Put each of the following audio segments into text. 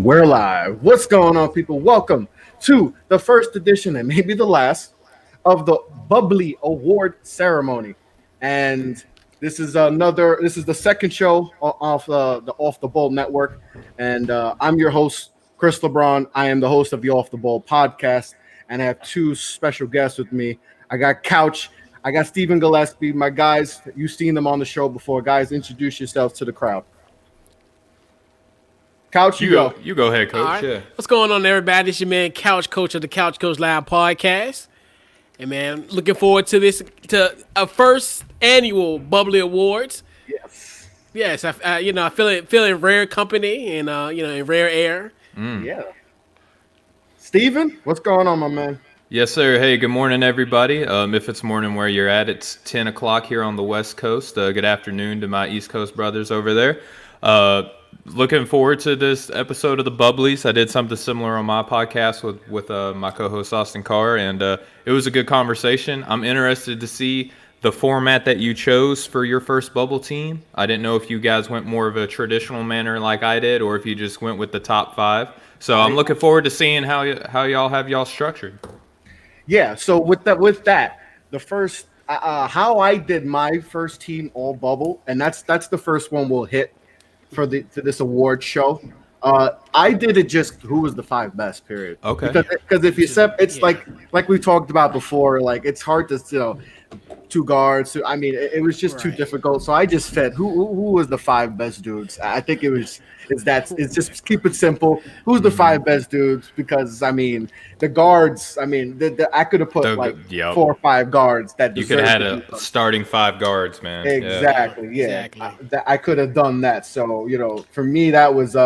We're live. What's going on, people? Welcome to the first edition and maybe the last of the Bubbly Award ceremony. And this is the second show off the Off the Ball network. And I'm your host, Chris LeBron. I am the host of the Off the Ball podcast. And I have two special guests with me. I got Couch. I got Stephen Gillespie. My guys, you've seen them on the show before. Guys, introduce yourselves to the crowd. Couch, you go. You go ahead, Coach. Right. Yeah. What's going on, everybody? It's your man, Couch Coach of the Couch Coach Live podcast. And, man, looking forward to a first annual Bubbly Awards. Yes. Yes, I feel in rare company and, in rare air. Yeah. Steven, what's going on, my man? Yes, sir. Hey, good morning, everybody. If it's morning where you're at, it's 10 o'clock here on the West Coast. Good afternoon to my East Coast brothers over there. Looking forward to this episode of the Bubblies. I did something similar on my podcast with my co-host Austin Carr, and it was a good conversation. I'm interested to see the format that you chose for your first bubble team. I didn't know if you guys went more of a traditional manner like I did, or if you just went with the top five. So I'm looking forward to seeing how y'all have y'all structured. Yeah. So with that, the first how I did my first team all bubble, and that's the first one we'll hit for this award show. I did it just who was the five best, period. Okay. Because if you set, it's like we talked about before, like it's hard to two guards. I mean, it was just too difficult. So I just said who was the five best dudes. I think it's just keep it simple. Who's the five best dudes? Because I mean the guards. I mean I could have put 4 or 5 guards that you could have had a starting 5 guards, man. Exactly. Yeah. Exactly. I could have done that. So for me that was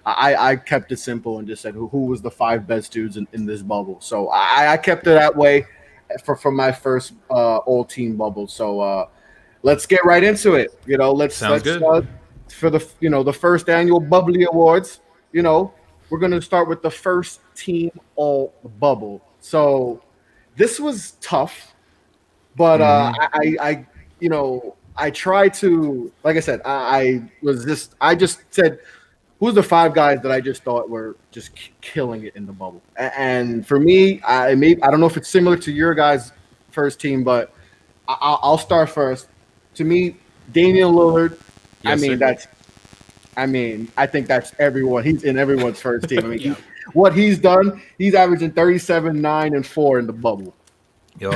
I kept it simple and just said who was the 5 best dudes in this bubble. So I kept it that way for my first all team bubble. So let's get right into it. Let's good. For the first annual Bubbly Awards. We're gonna start with the first team all bubble. So this was tough, but I tried to, like I said, I just said who's the 5 guys that I just thought were just killing it in the bubble. And for me, I don't know if it's similar to your guys' first team, but I'll start first. To me, Damien Lillard. Yes, I think that's everyone. He's in everyone's first team. I mean, what he's done, he's averaging 37, 9, and 4 in the bubble. Yep.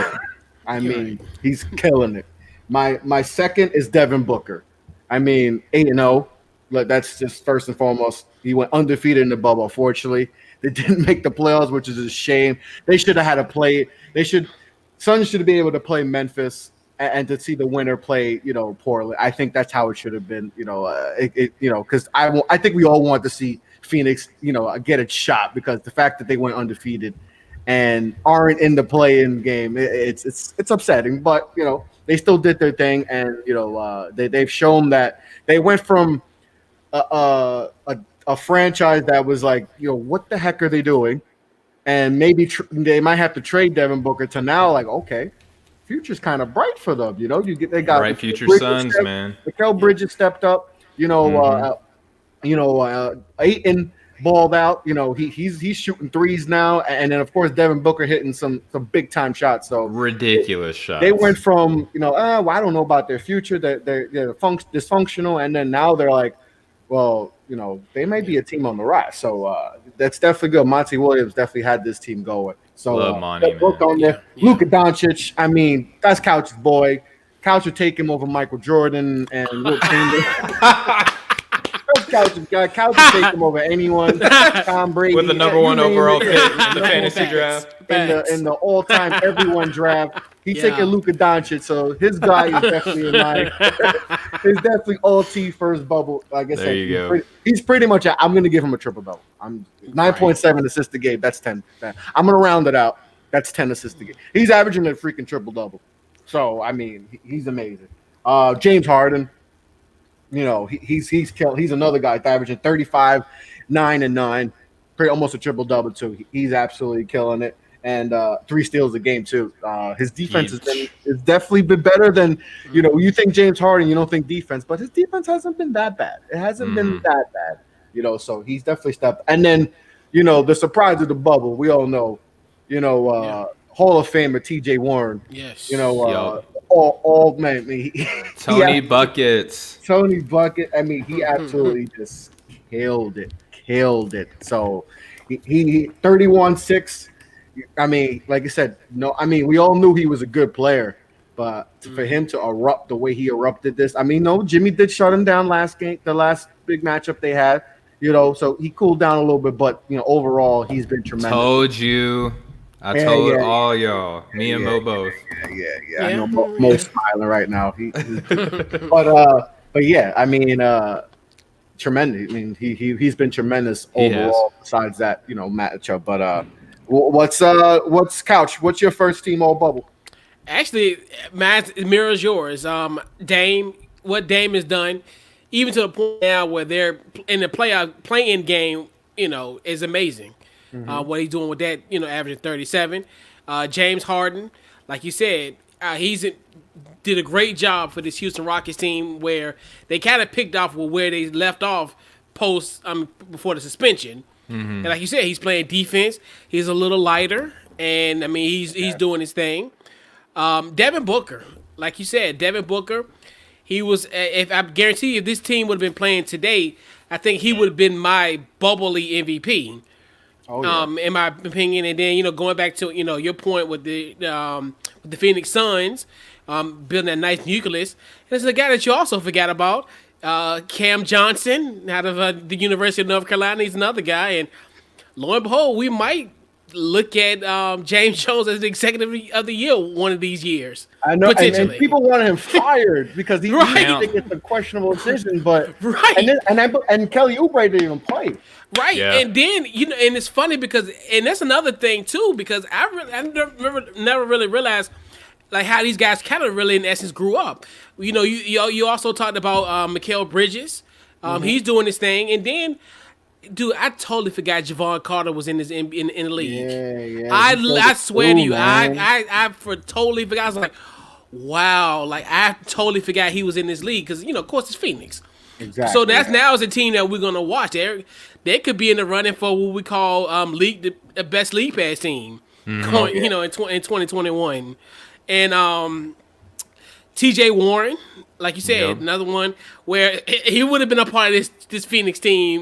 He's killing it. My second is Devin Booker. 8-0. That's just first and foremost. He went undefeated in the bubble. Unfortunately, they didn't make the playoffs, which is a shame. They should have had to play. Suns should be able to play Memphis, and to see the winner play, poorly. I think that's how it should have been. Because I think we all want to see Phoenix, get a shot, because the fact that they went undefeated and aren't in the play-in game, it's upsetting. But they still did their thing, and they've shown that they went from a franchise that was like, what the heck are they doing? And maybe they might have to trade Devin Booker to now, like, okay, future's kind of bright for them. They got right future Suns, man. Mikal Bridges stepped up. Ayton balled out. He's shooting threes now, and then of course Devin Booker hitting some big time shots. So ridiculous shots. They went from I don't know about their future. They're dysfunctional, and then now they're like, well, they may be a team on the rise. So that's definitely good. Monty Williams definitely had this team going. So love Monty, man. On there. Yeah. Luka Doncic, that's Couch's boy. Couch would take him over Michael Jordan and Wilt Chamberlain. Couch would take him over anyone. Tom Brady. With the number 1 overall pick in the fantasy draft. In the all-time everyone draft. He's taking Luka Doncic, so his guy is definitely in line. It's definitely all T first bubble. Like I said, he's pretty much. I'm going to give him a triple double. I'm 9.7 assists a game. That's 10. I'm going to round it out. That's 10 assists a game. He's averaging a freaking triple double. So he's amazing. James Harden. He's killed. He's another guy averaging 35, 9, and 9. Almost a triple double too. He's absolutely killing it. And 3 steals a game too. His defense has definitely been better than you think James Harden. You don't think defense, but his defense hasn't been that bad. It hasn't been that bad. So he's definitely stepped. And then, the surprise of the bubble, we all know, Hall of Famer T.J. Warren. Yes. All man, Tony Buckets. Tony Bucket. I mean, he absolutely just killed it. So he 31-6. I mean, like I said, we all knew he was a good player, but for him to erupt the way he erupted this, Jimmy did shut him down last game, the last big matchup they had, so he cooled down a little bit, but overall he's been tremendous. I told all y'all, me and Mo both. Yeah. I know Mo's smiling right now. But yeah, tremendous. I mean, he's been tremendous overall. Besides that, matchup. But what's Couch? What's your first team all bubble? Actually, Matt, mirrors yours. What Dame has done, even to the point now where they're in the playing game, is amazing. What he's doing with that, averaging 37. James Harden, like you said, did a great job for this Houston Rockets team where they kind of picked off where they left off before the suspension. And like you said, he's playing defense. He's a little lighter, and he's doing his thing. Devin Booker, like you said, he was. If I guarantee you, if this team would have been playing today, I think he would have been my bubbly MVP. In my opinion, and then going back to your point with the Phoenix Suns, building that nice nucleus. There's a guy that you also forgot about, Cam Johnson, out of the University of North Carolina. He's another guy, and lo and behold, we might look at James Jones as the executive of the year one of these years. I know, and people wanted him fired because he think it's a questionable decision. But and Kelly Oubre didn't even play. Right, and then and it's funny because, and that's another thing too, because I never really realized like how these guys kind of really in essence grew up. You also talked about Mikal Bridges, he's doing his thing, and then. Dude, I totally forgot Javon Carter was in the league. Yeah. I swear to you, I totally forgot. I was like, wow, like I totally forgot he was in this league because of course it's Phoenix. Exactly. So that's now is a team that we're gonna watch. They could be in the running for what we call the best league pass team. In 2021, and T.J. Warren. Like you said, another one where he would have been a part of this Phoenix team,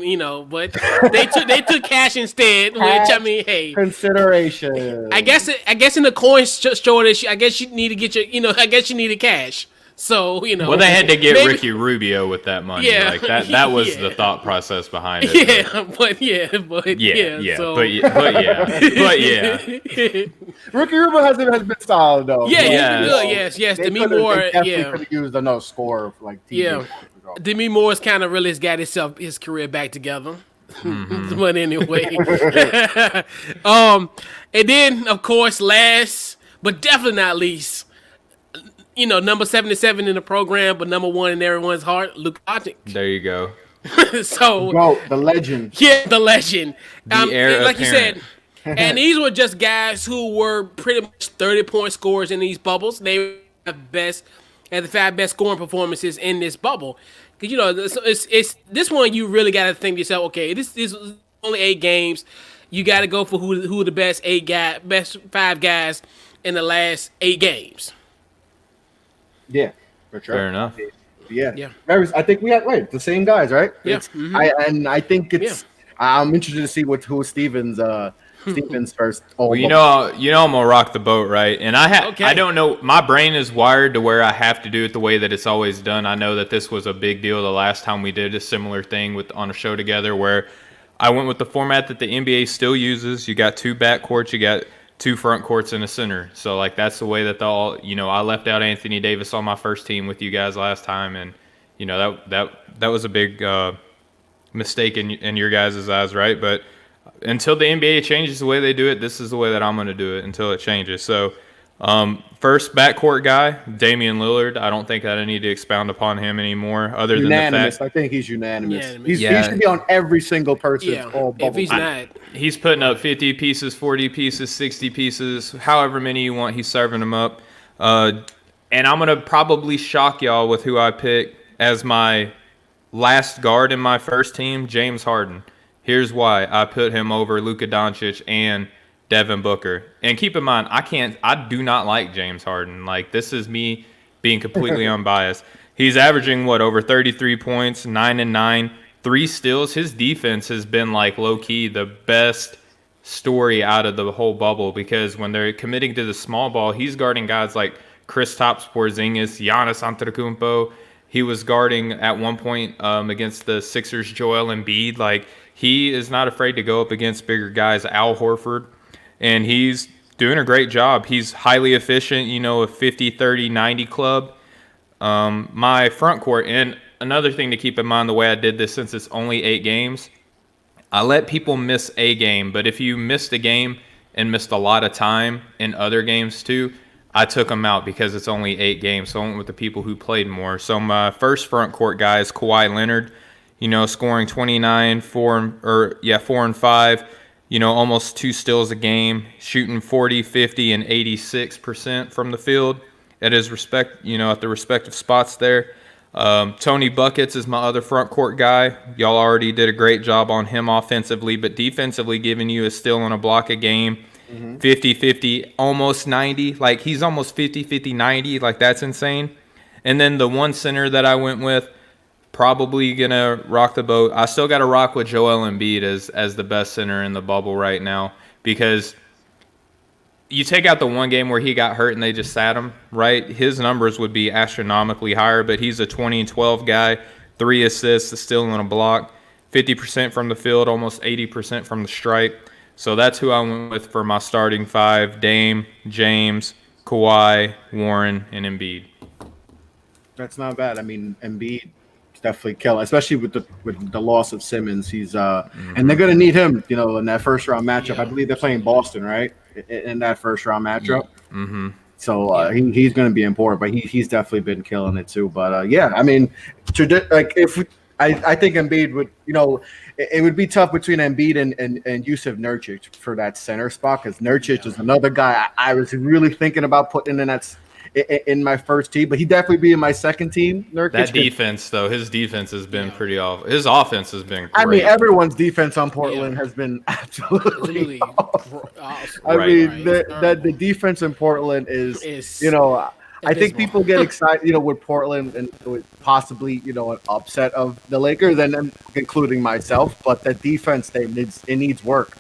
but they took cash instead. Which hey, consideration. I guess in the coin shortage, I guess you need to get I guess you needed cash. So well, they had to get Ricky Rubio with that money. Yeah, like that was the thought process behind it. Ricky Rubio has been solid though. Yes. Demi Moore, could have used another score like Demi Moore's kind of really got his career back together. But anyway, and then of course, last but definitely not least. Number 77 in the program, but number 1 in everyone's heart, Luka Doncic. There you go. So, the legend. Yeah, the legend. The heir like apparent. You said, and these were just guys who were pretty much 30-point scorers in these bubbles. They were had the 5 best scoring performances in this bubble. Because it's this one you really got to think to yourself, okay, this is only 8 games. You got to go for who the best 5 guys in the last 8 games. Yeah, for sure. Fair enough. Yeah. I think we had the same guys, right? Yeah. I think it's. I'm interested to see who Steven's first. Well, I'm gonna rock the boat, right? And I don't know. My brain is wired to where I have to do it the way that it's always done. I know that this was a big deal the last time we did a similar thing on a show together, where I went with the format that the NBA still uses. You got 2 backcourts. You got 2 front courts and a center. So that's the way that I left out Anthony Davis on my first team with you guys last time, and that was a big mistake in your guys' eyes, right? But until the NBA changes the way they do it, this is the way that I'm going to do it until it changes. So first backcourt guy, Damien Lillard. I don't think that I need to expound upon him anymore. Other than the fact, I think he's unanimous. He should be on every single person's all bubble. If he's not, he's putting up 50 pieces, 40 pieces, 60 pieces, however many you want. He's serving them up. And I'm gonna probably shock y'all with who I pick as my last guard in my first team, James Harden. Here's why I put him over Luka Doncic and Devin Booker. And keep in mind, I do not like James Harden. Like, this is me being completely unbiased. He's averaging over 33 points, 9 and 9, 3 steals. His defense has been like low key the best story out of the whole bubble, because when they're committing to the small ball, he's guarding guys like Kristaps Porzingis, Giannis Antetokounmpo. He was guarding at one point against the Sixers, Joel Embiid. Like, he is not afraid to go up against bigger guys, Al Horford, and he's doing a great job. He's highly efficient, a 50, 30, 90 club. My front court, and another thing to keep in mind, the way I did this, since it's only 8 games, I let people miss a game, but if you missed a game and missed a lot of time in other games too, I took them out because it's only 8 games, so I went with the people who played more. So my first front court guy is Kawhi Leonard, scoring 29, 4 and 5, almost 2 steals a game, shooting 40, 50, and 86% from the field at his at the respective spots there. Tony Buckets is my other front court guy. Y'all already did a great job on him offensively, but defensively giving you a steal and a block a game, 50-50, almost 90. Like, he's almost 50-50, 90. Like, that's insane. And then the one center that I went with, probably going to rock the boat. I still got to rock with Joel Embiid as the best center in the bubble right now, because you take out the one game where he got hurt and they just sat him, right? His numbers would be astronomically higher, but he's a 20 and 12 guy, 3 assists, a steal and a block, 50% from the field, almost 80% from the stripe. So that's who I went with for my starting 5: Dame, James, Kawhi, Warren, and Embiid. That's not bad. I mean, Embiid definitely killing, especially with the loss of Simmons. He's and they're gonna need him, in that first round matchup. I believe they're playing Boston, right? In that first round matchup. Mm-hmm. So he's gonna be important, but he's definitely been killing it too. But I mean, I think Embiid would, it would be tough between Embiid and Yusuf Nurkic for that center spot, because Nurkic is another guy I was really thinking about putting in my first team, but he'd definitely be in my second team. Nurkic. That defense, though, his defense has been pretty off. His offense has been great. I mean, everyone's defense on Portland has been absolutely awesome. The defense in Portland is I think people get excited, with Portland and with possibly, an upset of the Lakers, and including myself. But the defense, it needs work.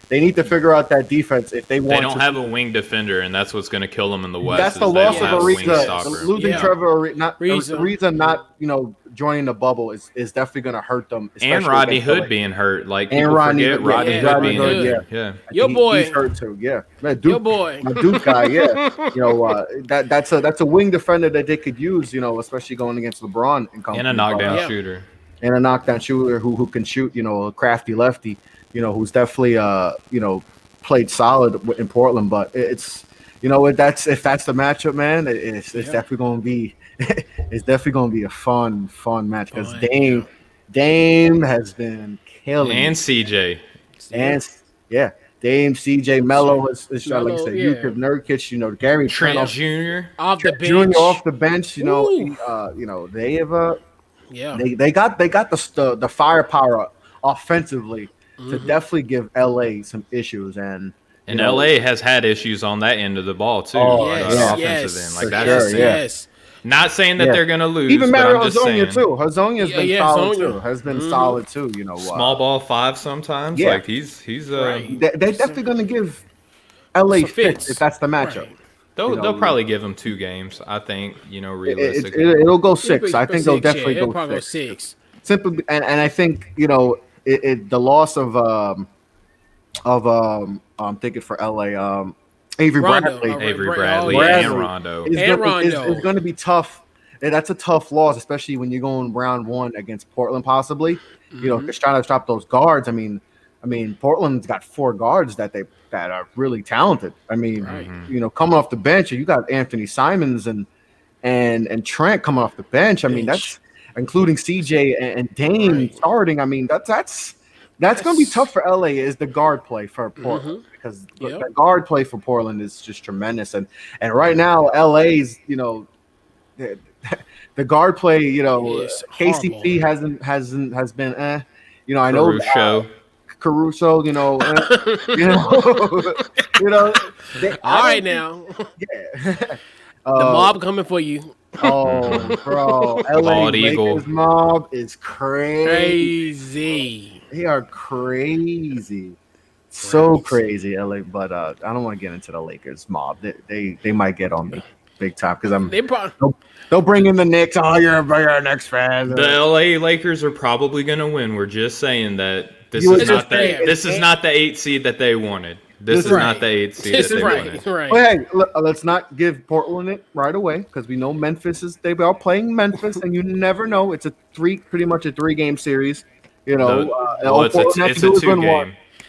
They need to figure out that defense if they want. They don't have a wing defender, and that's what's going to kill them in the West. That's the loss of Ariza. Losing Trevor Ariza not joining the bubble is definitely going to hurt them. And Rodney Hood being hurt, people forget Rodney Hood being hurt. Yeah. Your boy, he's hurt too. Yeah, man, Duke, your boy, my Duke guy. Yeah, that's a wing defender that they could use. Especially going against LeBron and company. And a knockdown shooter. And a knockdown shooter who can shoot. A crafty lefty. Who's definitely played solid in Portland, but it's if that's the matchup, man, it's definitely going to be it's definitely going to be a fun match, because Dame has been killing, and CJ, and Dame, CJ, Melo is like I said, Yusuf Nurkic, Gary Trent Jr. off the bench, Junior off the bench, they have they got the firepower offensively. To definitely give LA some issues, and LA has had issues on that end of the ball too. Offensive end, like that's not saying that they're going to lose. Even Mario Hazonia too. Hazonia's been solid too. Has been solid too. Small ball 5 sometimes. Yeah. Like he's they're definitely going to give LA fits if that's the matchup. Right. They'll probably give them 2 games. I think realistically it'll go 6. I think they'll definitely go 6. Simply, and I think the loss of I'm thinking for LA, Avery Bradley, and Rondo is going to be tough. And that's a tough loss, especially when you're going round 1 against Portland, possibly. Just trying to stop those guards. I mean, Portland's got 4 guards that are really talented. I mean, coming off the bench, you got Anthony Simons and Trent coming off the bench. I mean, that's including CJ and Dame starting. I mean, that's going to be tough for LA. Is the guard play for Portland, because the guard play for Portland is just tremendous. And right now, LA's the guard play, It's horrible. KCP has been I know Caruso, All right now. yeah. The mob coming for you. Oh, bro, LA Bald Eagle. Lakers mob is crazy. Crazy. They are crazy. So crazy, LA. But I don't want to get into the Lakers mob. They might get on me big time because they'll bring in the Knicks. Oh, you're a Knicks fan. The LA Lakers are probably going to win. We're just saying that this is not the 8 seed that they wanted. This is not the 8 seed that they wanted. Right. Well, hey, let's not give Portland it right away because we know they are playing Memphis, and you never know. It's pretty much a 3-game series. It's a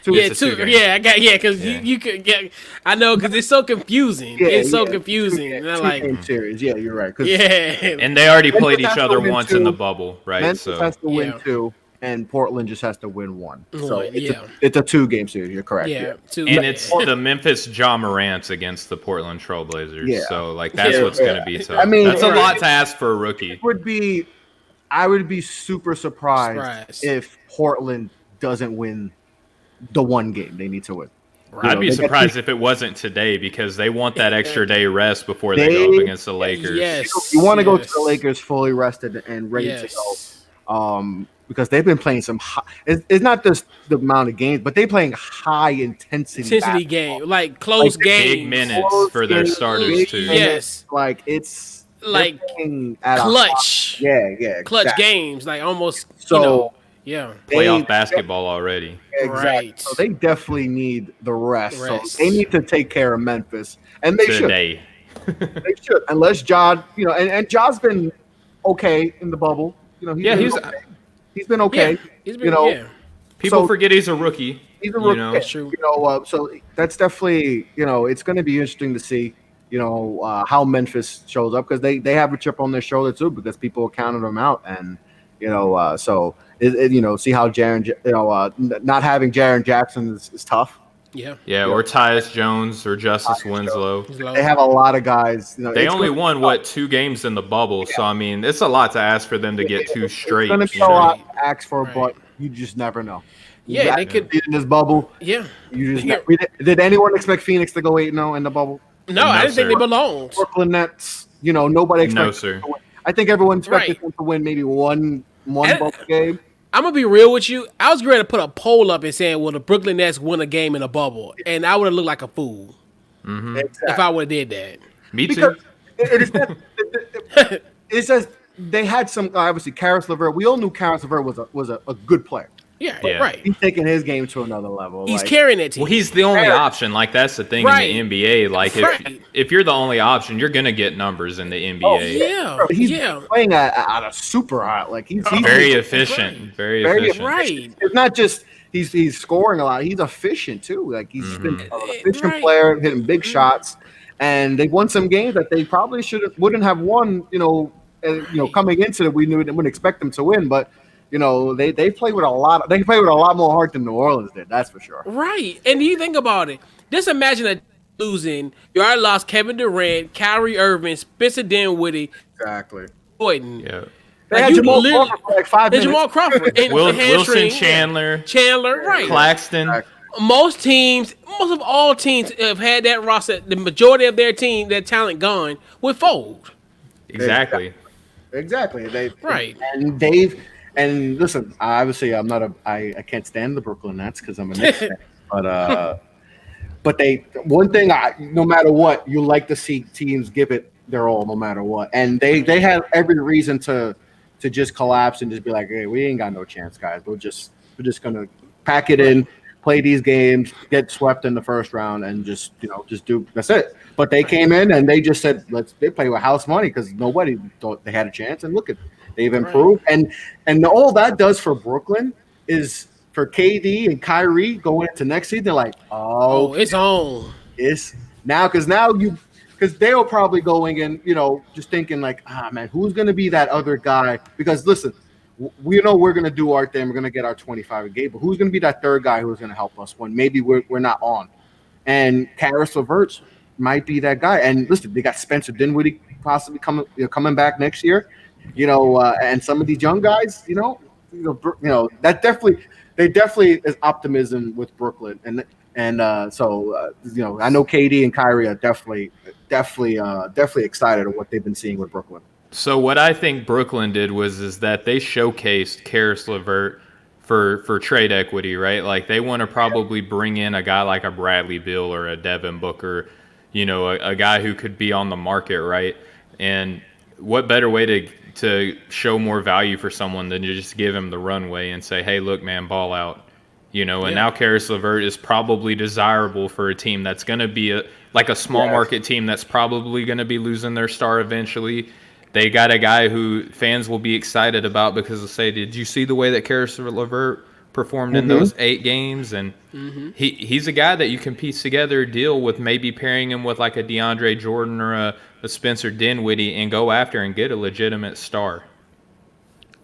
2-game. Because you could get. I know because it's so confusing. It's so confusing. Two-game series. Yeah, you're right. And they already played each other once in the bubble, right? Memphis has to win 2, and Portland just has to win 1. So it's a 2-game series. You're correct. Yeah. And it's the Memphis Ja Morants against the Portland Trailblazers. Yeah. So that's what's going to be tough. I mean, that's a lot to ask for a rookie. I would be super surprised if Portland doesn't win the 1 game they need to win. I'd be surprised if it wasn't today because they want that extra day rest before they go up against the Lakers. Yes, you want to go to the Lakers fully rested and ready to go. Because they've been playing some high, it's not just the amount of games, but they're playing high intensity game, like close games, big minutes for their starters too. Yes, like it's like clutch. Clutch games, like almost. Playoff basketball already. Exactly. Right. So they definitely need the rest. So they need to take care of Memphis, and they should. They should, unless Ja, and Ja's been okay in the bubble. He's been okay. He's been, People forget he's a rookie. He's a rookie. That's true. So that's definitely, it's going to be interesting to see, how Memphis shows up because they have a chip on their shoulder too because people are counting them out and, so see how Jaren, not having Jaren Jackson is tough. Yeah, or Tyus Jones or Justice Winslow. They have a lot of guys. They only won 2 games in the bubble, so I mean, it's a lot to ask for them to get 2 straight. It's going to be a lot to ask for, but you just never know. They could be in this bubble. Yeah, did anyone expect Phoenix to go 8-0 in the bubble? No, I didn't think they belonged. Brooklyn Nets, nobody expected. No, sir. I think everyone expected them to win maybe one bubble game. I'm gonna be real with you. I was ready to put a poll up and saying, "Will the Brooklyn Nets win a game in a bubble?" And I would have looked like a fool if I would have did that. Me too. It's just they had some obviously. Karis LeVert. We all knew Karis LeVert was a good player. Yeah, right. He's taking his game to another level. He's carrying that team. Well, he's the only option. Like that's the thing in the NBA. Like if you're the only option, you're gonna get numbers in the NBA. Oh, yeah, he's playing at a super high. Like he's very efficient. Very efficient. Right. It's not just he's scoring a lot. He's efficient too. Like he's been an efficient player, hitting big shots, and they won some games that they probably wouldn't have won. Coming into it, we wouldn't expect them to win, but. They play with a lot. They play with a lot more heart than New Orleans did. That's for sure. Right, and you think about it. Just imagine losing. You already lost Kevin Durant, Kyrie Irving, Spencer Dinwiddie, exactly. Jordan. Yeah. They had Jamal Crawford for like 5 minutes. Jamal Crawford, and Wilson Chandler, right? Claxton. Exactly. Most of all teams have had that roster. The majority of their team, their talent gone, would fold. Exactly. And listen, obviously, I can't stand the Brooklyn Nets because I'm a Knicks fan. But one thing, no matter what, you like to see teams give it their all, no matter what. And they had every reason to just collapse and just be like, hey, we ain't got no chance, guys. We're just gonna pack it in, play these games, get swept in the first round, and just do that's it. But they came in and they just said, they play with house money because nobody thought they had a chance. And look at. They've improved, and all that does for Brooklyn is for KD and Kyrie going into next season. They're like, it's on. It's now because they were probably going in, just thinking like, man, who's going to be that other guy? Because listen, we know we're going to do our thing. We're going to get our 25 a game, but who's going to be that third guy who's going to help us when maybe we're not on? And Karis LeVert might be that guy. And listen, they got Spencer Dinwiddie possibly coming back next year. And some of these young guys, that definitely is optimism with Brooklyn, so I know KD and Kyrie are definitely excited at what they've been seeing with Brooklyn. So what I think Brooklyn did is that they showcased Karis LeVert for trade equity, right? Like they want to probably bring in a guy like a Bradley Beal or a Devin Booker, a guy who could be on the market, right? And what better way to show more value for someone than to just give him the runway and say, hey, look, man, ball out. And now Karis LeVert is probably desirable for a team that's going to be a small market team that's probably going to be losing their star eventually. They got a guy who fans will be excited about because they'll say, did you see the way that Karis LeVert performed in those 8 games? And he's a guy that you can piece together a deal with, maybe pairing him with like a DeAndre Jordan or a Spencer Dinwiddie and go after and get a legitimate star.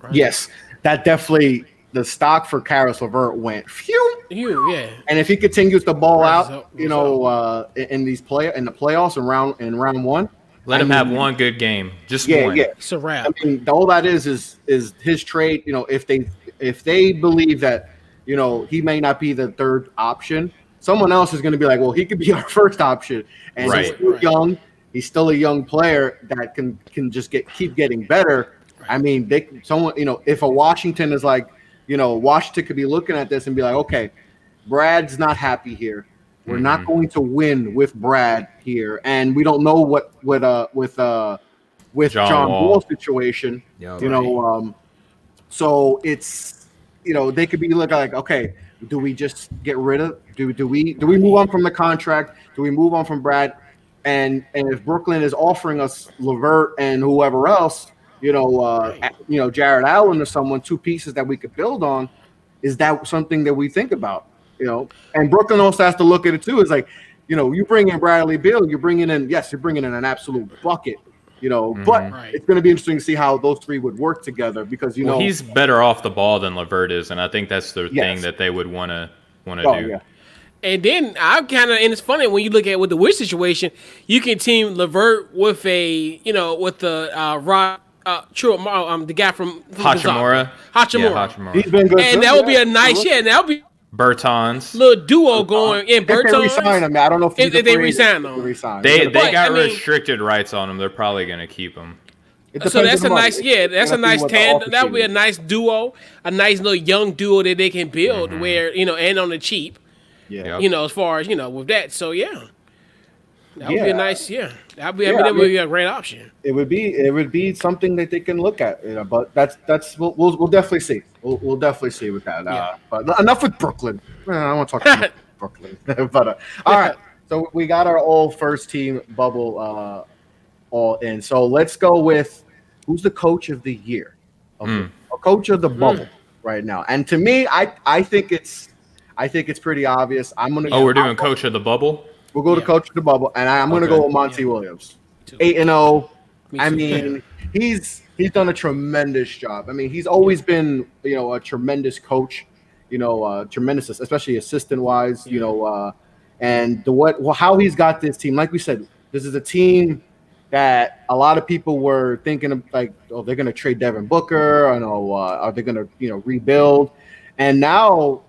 Right. Yes, that definitely – the stock for Karis LeVert went phew. Yeah. And if he continues to ball out, in the playoffs in round 1, let him have one good game, just one. Yeah, it's a wrap. I mean, all that is his trade. If they believe that he may not be the third option, someone else is going to be like, well, he could be our first option, and right. He's still young. He's still a young player that can just keep getting better. Right. I mean, if a Washington is like. Washington could be looking at this and be like, okay, Brad's not happy here. We're not going to win with Brad here, and we don't know what with John Wall's situation. Yep. So it's they could be looking like, okay, do we just get rid of do we move on from the contract? Do we move on from Brad? And if Brooklyn is offering us LeVert and whoever else. Jared Allen or someone, 2 pieces that we could build on. Is that something that we think about? And Brooklyn also has to look at it too. It's like, you bring in Bradley Beal, you're bringing in an absolute bucket. But it's going to be interesting to see how those 3 would work together because he's better off the ball than LeVert is, and I think that's the thing that they would want to do. Yeah. And then and it's funny when you look at with the Wish situation, you can team LeVert with Rock. The guy from Hachimura. Yeah, Hachimura. He's been good. And that would be a nice, that would be Bertans. Little duo going in Bertans. If they resign him, I don't know if they resign him. They got restricted rights on him. They're probably going to keep him. So that's a nice, that's a nice tandem. That would be a nice duo, a nice little young duo that they can build where, and on the cheap. Yeah. As far as, with that. So, yeah. That would be a nice, that would be a great option. It would be something that they can look at, But that's we'll definitely see. We'll definitely see with that. But enough with Brooklyn. I don't want to talk about Brooklyn. But all right, so we got our all first team bubble all in. So let's go with who's the coach of the year, a coach of the bubble right now. And to me, I think it's pretty obvious. We're doing coach of the bubble. We'll go to coach of the bubble, and I'm going to go with Monty Williams. 8-0. I mean, he's done a tremendous job. I mean, he's always been, a tremendous coach, tremendous, especially assistant-wise, and how he's got this team. Like we said, this is a team that a lot of people were thinking of, like, oh, they're going to trade Devin Booker, are they going to, rebuild? And now,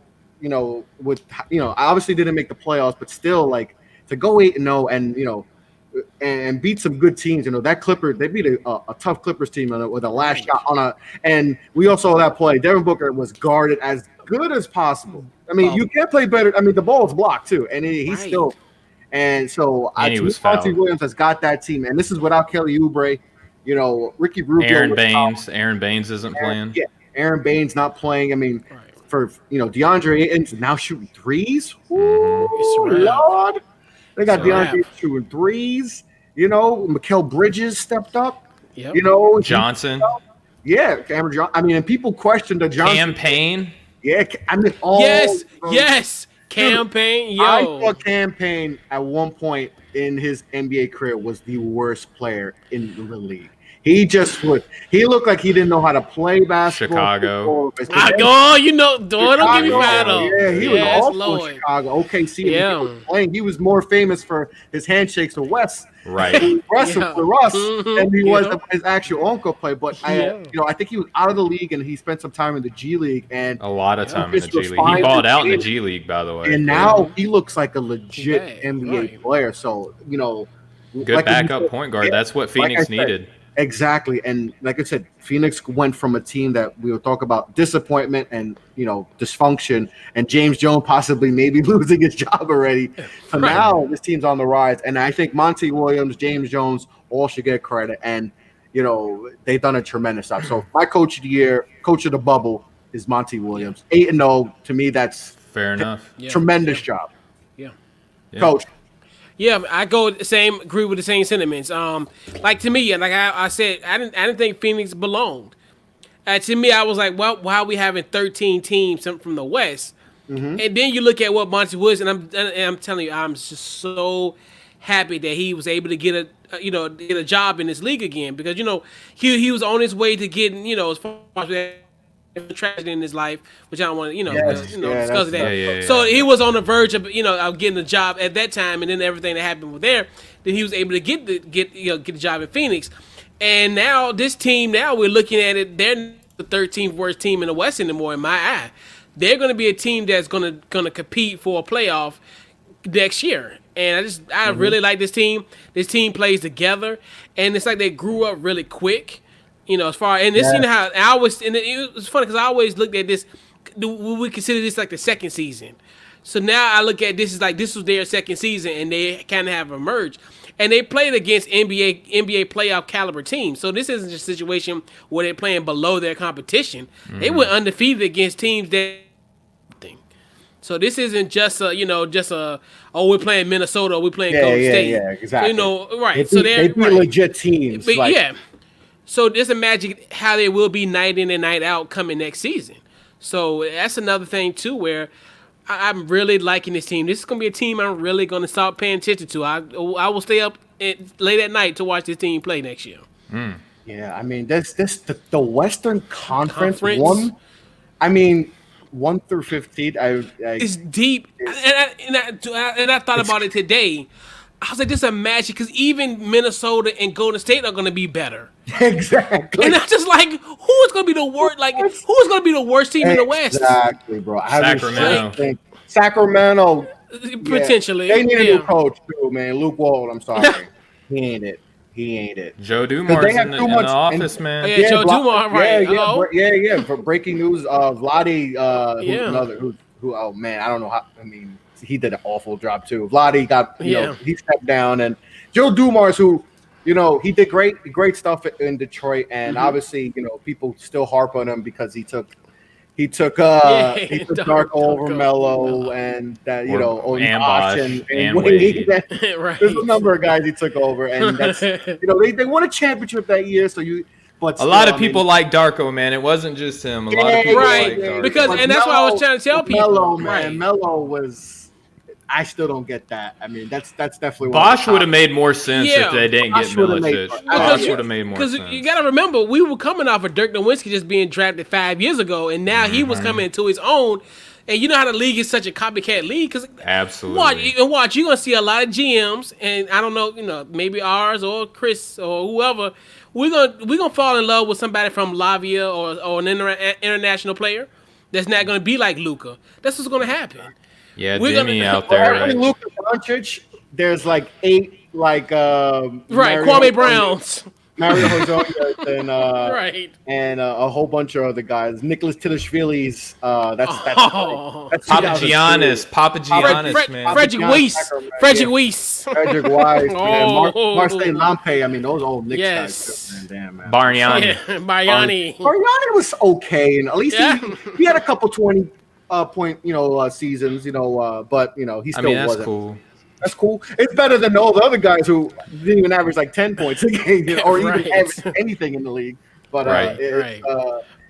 obviously didn't make the playoffs, but still, like, to go 8-0 and beat some good teams. That Clippers, they beat a tough Clippers team with a last shot and we all saw that play. Devin Booker was guarded as good as possible. I mean, you can't play better. I mean, the ball is blocked too, and he's still. And so Monty Williams has got that team, and this is without Kelly Oubre. Ricky Rubio. Aaron Baines isn't playing. Yeah, Aaron Baines not playing. I mean, for DeAndre Ayton's now shooting threes. Ooh, Lord. They got DeAndre shooting threes. Mikal Bridges stepped up. Yep. Johnson. Yeah, Cameron Johnson. I mean, and people questioned the Johnson campaign. Yeah, I mean, yes, campaign. Yo, I thought campaign at one point in his NBA career was the worst player in the league. He looked like he didn't know how to play basketball. Chicago. Don't get me fired up. Yeah, he was awful in Chicago. OKC, he was playing. He was more famous for his handshakes with Wes. Right. With Russ, and he was his actual uncle play. But I think he was out of the league, and he spent some time in the G League, and a lot of time in the G League. He balled out in the G League, by the way. And now he looks like a legit NBA player. So good backup point guard. That's what Phoenix needed. Exactly. And like I said, Phoenix went from a team that we will talk about disappointment and, dysfunction, and James Jones possibly maybe losing his job already. So now this team's on the rise. And I think Monty Williams, James Jones all should get credit. And, they've done a tremendous job. So my coach of the year, coach of the bubble is Monty Williams. 8-0. To me, that's fair enough. Tremendous job. Yeah. Coach. Yeah, I agree with the same sentiments. Like to me, like I said, I didn't think Phoenix belonged. To me, I was like, well, why are we having 13 teams from the West? Mm-hmm. And then you look at what Monty Woods, and I'm telling you, I'm just so happy that he was able to get a job in this league again, because he was on his way to getting as far as tragedy in his life, which I don't want to discuss that. So he was on the verge of getting a job at that time, and then everything that happened with there, then he was able to get the job in Phoenix. And now this team, we're looking at it, they're the 13th worst team in the West anymore in my eye. They're going to be a team that's going to compete for a playoff next year. And I really like this team. This team plays together, and it's like they grew up really quick. As far and this, how I always, and it was funny because I always looked at this. We consider this like the second season. So now I look at this as like this was their second season, and they kind of have emerged. And they played against NBA playoff caliber teams. So this isn't just a situation where they're playing below their competition. Mm-hmm. They went undefeated against teams that. So this isn't just we're playing Minnesota, or we're playing Golden State. Yeah, exactly. So, right. They be legit teams. But, So just imagine how they will be night in and night out coming next season. So that's another thing too, where I'm really liking this team. This is going to be a team I'm really going to start paying attention to. I will stay up late at night to watch this team play next year. Mm. Yeah, I mean, the Western Conference. 1 through 15. It's deep, and I thought about it today. I was like, this is a magic, because even Minnesota and Golden State are going to be better. Exactly. And I'm just like, who is going to be the worst? Like, who is going to be the worst team in the West? Exactly, bro. Sacramento. Potentially. They need a new coach too, man. Luke Walton. I'm sorry, he ain't it. Joe Dumars in the office, man. Yeah, Joe Dumars, right? Yeah. For breaking news, Vlade, who? Oh man, I don't know how. I mean, he did an awful job too. Vlade got, he stepped down, and Joe Dumars, who, he did great stuff in Detroit, and obviously, people still harp on him because he took Darko over Melo, and that and Wade. Right. There's a number of guys he took over, and that's they won a championship that year. So but a lot of people like Darko, man. It wasn't just him. A lot of people like Darko. Because that's what I was trying to tell people. Melo, man, Melo was. I still don't get that. I mean, that's definitely Bosh would have made more sense if they didn't get Milicic. Bosh would have made more sense. Because you got to remember, we were coming off of Dirk Nowitzki just being drafted 5 years ago, and now he was coming into his own. And you know how the league is such a copycat league? Cause absolutely. Watch, you're going to see a lot of GMs, and I don't know, maybe ours or Chris or whoever, we're gonna fall in love with somebody from Lavia or an international player that's not going to be like Luka. That's what's going to happen. Yeah, Jimmy out there. Right? Luka Doncic, there's like 8 Kwame Browns, Mario Hezonja, and right, and a whole bunch of other guys. Nicholas Tilishvili's. That's Papagiannis, man. Frederick Weiss, Marcel Lampe. I mean, those old Knicks guys. Damn, man. Bargnani. Bargnani was okay, and at least he had a couple 20. Point, seasons, but he still wasn't. Cool. That's cool. It's better than all the other guys who didn't even average like 10 points a game, or even average anything in the league. But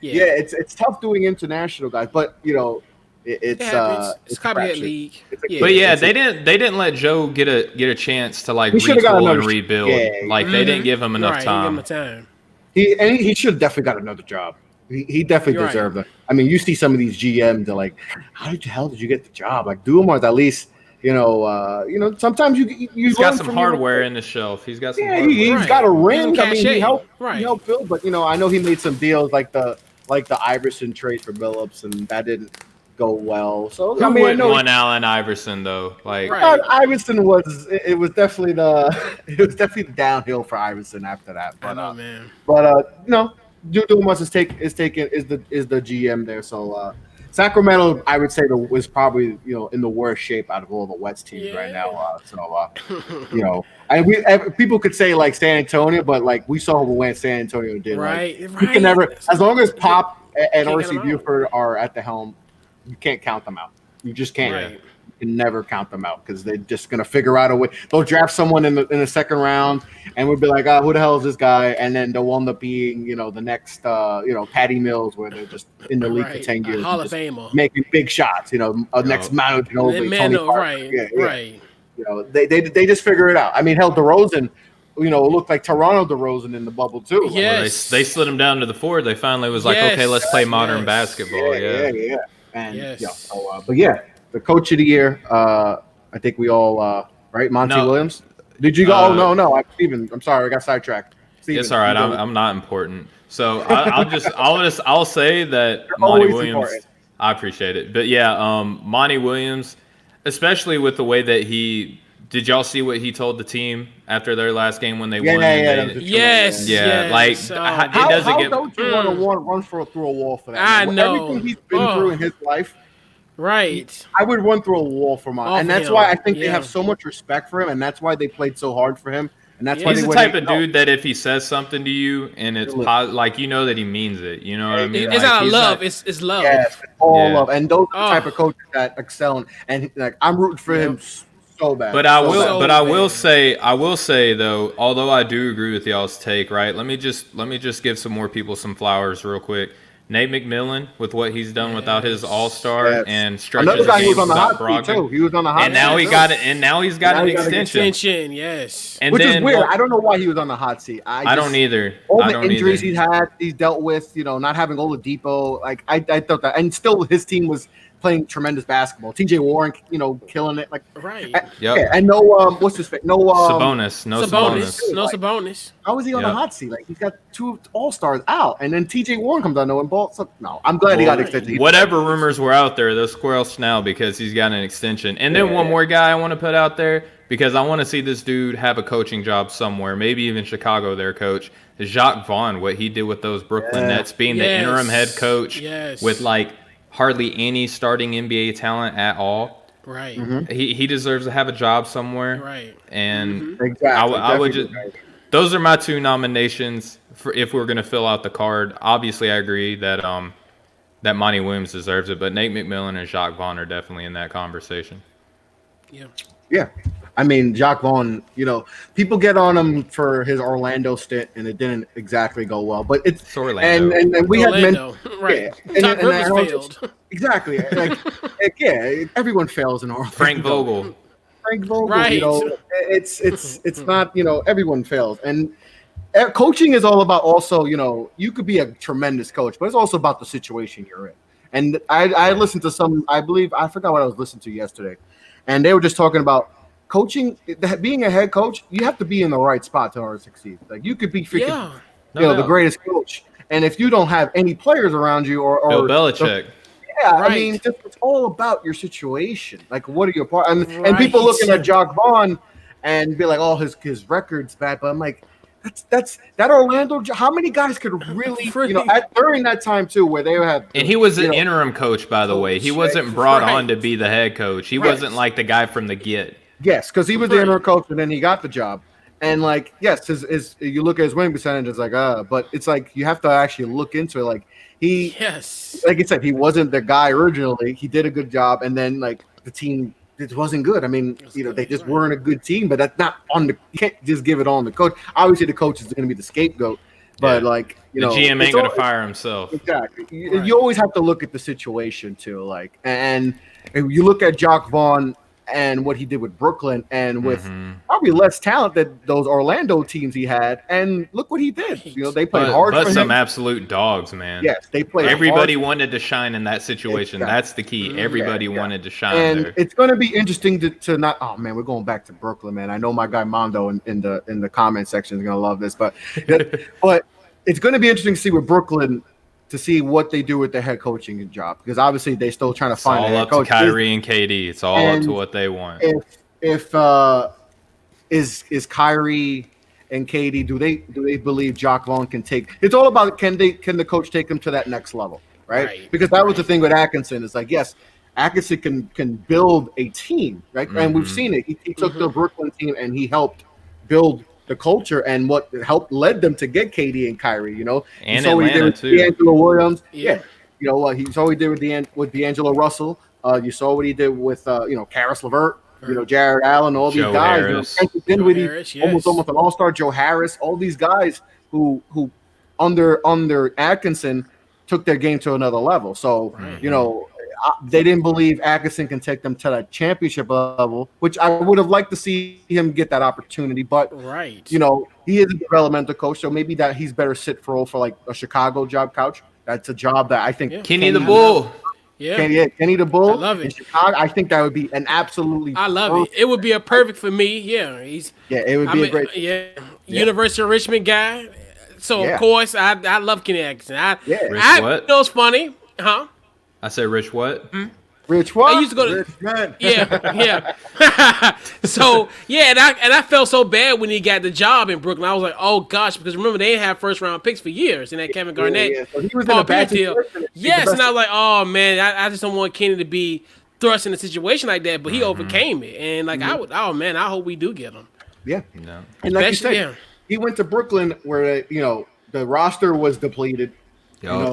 it's tough doing international guys. But it's copycat league. But they didn't let Joe get a chance to retool and rebuild. Yeah, they didn't give him enough time. He should have definitely got another job. He definitely You're deserved it. I mean, you see some of these GMs, they're like, how the hell did you get the job? Like, do them or at least, sometimes He's got some hardware in the shelf. He's got some hardware. He's got a ring. I mean, cachet. he helped build, but I know he made some deals like the Iverson trade for Billups, and that didn't go well. So Who wouldn't want Allen Iverson though? Like Iverson was definitely the downhill for Iverson after that. But man. Dumas is the GM there. So Sacramento, I would say, was probably in the worst shape out of all the West teams right now. People could say like San Antonio, but like we saw what San Antonio did. Right. You can never, as long as Pop and R.C. Buford are at the helm, you can't count them out. You just can't. Right. You can never count them out because they're just gonna figure out a way. They'll draft someone in the second round, and we'll be like, who the hell is this guy? And then they'll end up being, the next, Patty Mills, where they're just in the league for 10 years, Hall of Famer, making big shots. Next Manu Ginobili, Tony Parker. Right. They just figure it out. I mean, hell, DeRozan, looked like Toronto DeRozan in the bubble too. Yes. Well, they slid him down to the 4. They finally was like, okay, let's play modern basketball. Yeah. And the coach of the year, I think we all right, Monty Williams. Did you go? No, Steven. I'm sorry, I got sidetracked. Steven, it's all right. I'm not important. So I'll say that Monty Williams. Important. I appreciate it, but Monty Williams, especially with the way that he. Did y'all see what he told the team after their last game when they won? Yes. Like it doesn't get. Don't you want to run through a wall for that? I know everything he's been through in his life. Right. I would run through a wall for Monty, and that's why I think they have so much respect for him, and that's why they played so hard for him, and that's why he's the type of dude that if he says something to you and it's like that he means it. You know what I mean? It's out of love. It's love. Yes, it's all love, and those are the type of coaches that excel, and like I'm rooting for him. So bad. But I will say though, although I do agree with y'all's take, right? Let me just give some more people some flowers real quick. Nate McMillan with what he's done without his All-Star and stretches another guy who was on the hot seat too. He was on the hot seat. And now he got it. And now he's got an extension. Yes. And which is weird. I don't know why he was on the hot seat. I don't either. All the injuries he's dealt with, not having Oladipo. Like I thought that, and still his team was playing tremendous basketball. TJ Warren, killing it. Like right. And no, what's his face? No Sabonis. No Sabonis. How is he on the hot seat? Like he's got 2 All-Stars out, and then TJ Warren comes out and balls. No, I'm glad he got extension. Whatever rumors were out there, they're squelched now because he's got an extension. And then one more guy I want to put out there because I want to see this dude have a coaching job somewhere, maybe even Chicago. Their coach is Jacques Vaughn. What he did with those Brooklyn Nets, being the interim head coach with like hardly any starting NBA talent at all. Right. Mm-hmm. He deserves to have a job somewhere. Right. And exactly. I would just. Those are my 2 nominations for if we're going to fill out the card. Obviously, I agree that that Monty Williams deserves it, but Nate McMillan and Jacques Vaughn are definitely in that conversation. Yeah. I mean, Jacques Vaughn, people get on him for his Orlando stint, and it didn't exactly go well. But it's Orlando. And we Orlando. had right. Doc Rivers failed. Exactly. Like, everyone fails in Orlando. Frank Vogel. Right. It's not, everyone fails. And coaching is all about also, you could be a tremendous coach, but it's also about the situation you're in. And I listened to I forgot what I was listening to yesterday, and they were just talking about coaching, being a head coach, you have to be in the right spot in order to succeed. Like you could be freaking, the greatest coach, and if you don't have any players around you, or Bill Belichick. I mean, it's all about your situation. Like, what are your part? And people looking at Jacques Vaughn and be like, "Oh, his record's bad," but I'm like, that's that Orlando. How many guys could really, during that time too, where they have. And he was an interim coach, by the way. He wasn't brought on to be the head coach. He wasn't like the guy from the get. Yes, because he was the interim coach, and then he got the job. And like, yes, his you look at his winning percentage, it's like, but it's like you have to actually look into it. Like like I said, he wasn't the guy originally. He did a good job, and then like the team, it wasn't good. I mean, they just weren't a good team. But that's not on the. You can't just give it on the coach. Obviously, the coach is going to be the scapegoat. But like, the GM ain't going to fire himself. Exactly. You always have to look at the situation too. Like, and you look at Jacques Vaughn. and what he did with Brooklyn and with probably less talent than those Orlando teams he had. And look what he did. You know, they played hard but for some him. absolute dogs, man. Yes, they played Everybody hard. wanted to shine in that situation. Exactly. That's the key. Everybody wanted to shine and there. it's going to be interesting to not. Oh man, we're going back to Brooklyn, man. I know my guy Mondo in the comment section is going to love this, but it's going to be interesting to see with Brooklyn to see what they do with their head coaching job, because obviously they're still trying to It's find all a head up to coach. Kyrie and KD. It's all up to what they want. If is Kyrie and KD, do they believe Jacques Vaughn can take? It's all about can the coach take them to that next level, right? Because that was the thing with Atkinson. It's like, yes, Atkinson can build a team, right? And we've seen it. He took the Brooklyn team and he helped build the culture, and what led them to get KD and Kyrie, you know, and so Atlanta too. D'Angelo Williams, you know what he saw. He did with D'Angelo Russell. You saw what he did with Karis LeVert, Jared Allen, all these Joe guys. Harris. Dinwiddie, almost an all-star. Joe Harris, all these guys who under Atkinson took their game to another level. So they didn't believe Atkinson can take them to that championship level, which I would have liked to see him get that opportunity. But he is a developmental coach, so maybe that he's better sit for like a Chicago job couch. That's a job that I think Kenny the Bull. Kenny the Bull. I love it. In Chicago, I think that would be an absolutely. I love it. It would be a perfect for me. Yeah, it would be a great. University of Richmond guy. So of course I love Kenny Atkinson. What? It was funny, huh? I said Rich what? Rich what? I used to go to Rich man. So and I felt so bad when he got the job in Brooklyn. I was like, oh gosh, because remember they didn't have first round picks for years in that Kevin Garnett. So he was in a bad deal. Yes, and I was like, oh man, I just don't want Kenny to be thrust in a situation like that. But he overcame it, and like I hope we do get him. Yeah, no. And like you said, he went to Brooklyn where the roster was depleted. Not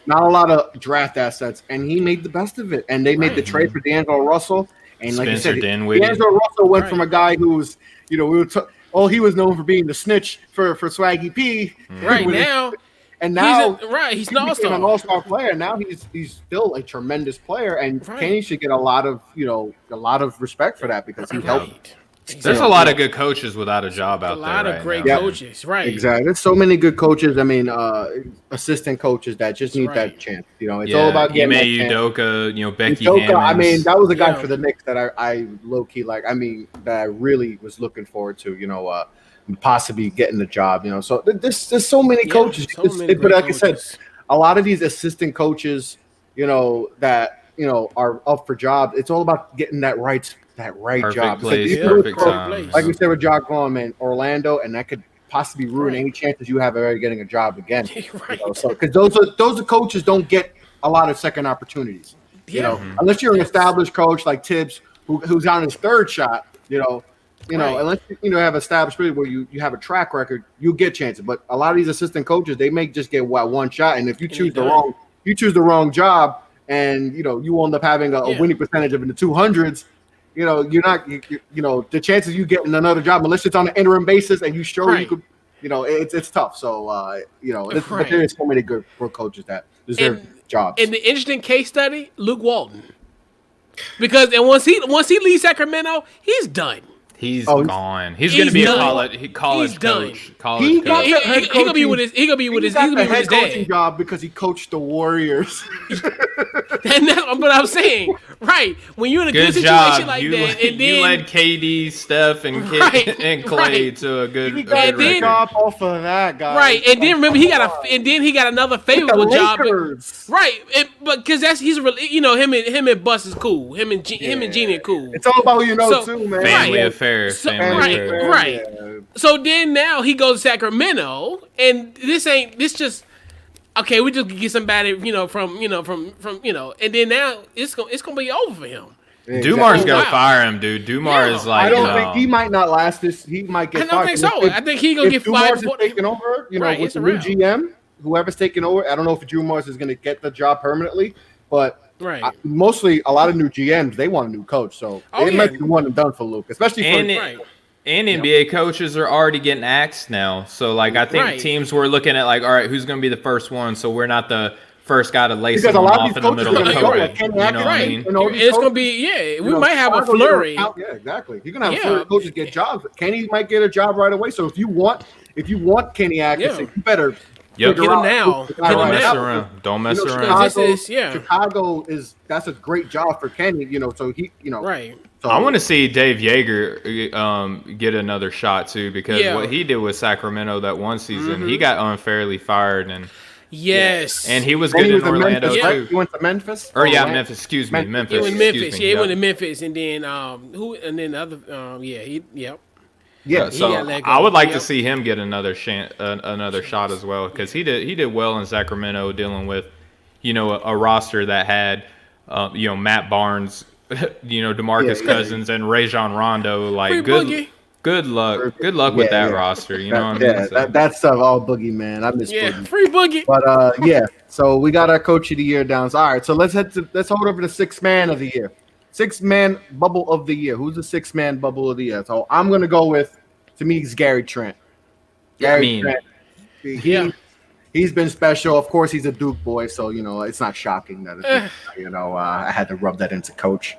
a lot of draft assets, and he made the best of it. And they made the trade for D'Angelo Russell, and like Spencer I said, Dinwiddie. D'Angelo Russell went from a guy who's he was known for being the snitch for Swaggy P. Right now, he's an all-star. An all-star player. Now he's still a tremendous player, and Kenny should get a lot of respect for that because he helped. There's a lot of good coaches without a job out there. A lot of great now. coaches, right? Exactly. There's so many good coaches. I mean, assistant coaches that just need that chance. It's all about getting that chance. Udoka, Becky Udoka, Hammonds. I mean, that was a guy for the Knicks that I low key like. I mean, that I really was looking forward to. Possibly getting the job. So there's so many coaches. But like I said, a lot of these assistant coaches, that are up for jobs. It's all about getting that right perfect job. Place, perfect time. Like we said with Jacques Vaughn, man, Orlando, and that could possibly ruin any chances you have of ever getting a job again. So because those coaches don't get a lot of second opportunities. Unless you're an established coach like Tibbs, who's on his third shot. Unless you have established where you have a track record, you get chances. But a lot of these assistant coaches, they may just get one shot, and if you choose the wrong job, and you end up having a winning percentage of in the 200s. You're not. The chances you getting another job, unless it's on an interim basis, and you show you could. It's tough. So but there is so many good coaches that deserve jobs. And the interesting case study, Luke Walton, because once he leaves Sacramento, he's done. He's gone. He's going to be a college coach. He gonna be with his head dad. coaching job because he coached the Warriors. And that's what I'm saying. Right. When you're in a good situation like that, and then you led KD, Steph, and Clay to a good record. Job off of that guy. Right. And then remember he got another favorable job. Right. But because he's him and Bus is cool. Him and Genie are cool. It's all about who you know too, man. Family affair. Right. So then now he goes to Sacramento, and this just okay. We just get somebody from and then now it's gonna be over for him. Exactly. Dumar's gonna fire him, dude. Dumar is like. I don't think he might not last this. He might get. I don't think so. I think he's gonna get fired. Dumar's taking over. With the new GM, whoever's taking over. I don't know if Drew Morris is gonna get the job permanently, but. Right. Mostly, a lot of new GMs they want a new coach, so it might be one and done for Luke, especially for. And NBA coaches are already getting axed now. So, I think teams were looking at, all right, who's going to be the first one? So we're not the first guy to lace Because him a lot of off these in the coaches middle are of the going to go parade. like Kenny You know what I Atkinson mean? and all these It's gonna coaches. be we You know, might have a Chicago, flurry. Yeah, exactly. You're gonna have flurry coaches get jobs. Kenny might get a job right away. So if you want Kenny Atkinson, you better Yep. Get him now. Don't mess around. Don't mess around. Chicago that's a great job for Kenny. You know, so he, you know, right. So, I want to see Dave Yeager get another shot too, because what he did with Sacramento that one season, he got unfairly fired, and and he was good in Orlando Memphis, too. Right? He went to Memphis. Memphis. Excuse me, Memphis. He went to Memphis. Me. He went to Memphis, and then the other So I would like to see him get another shot as well, because he did well in Sacramento, dealing with a roster that had Matt Barnes, DeMarcus Cousins, and Rajon Rondo. Like good luck with that roster. You know what I mean? So. That's stuff all Boogie, man. I miss Boogie. Free Boogie. But so we got our coach of the year down. So, all right, so let's hold over the sixth man of the year. Sixth man bubble of the year. Who's the sixth man bubble of the year? So I'm gonna go with, to me, it's Gary Trent. Trent. He's been special. Of course, he's a Duke boy, so it's not shocking that I had to rub that into coach.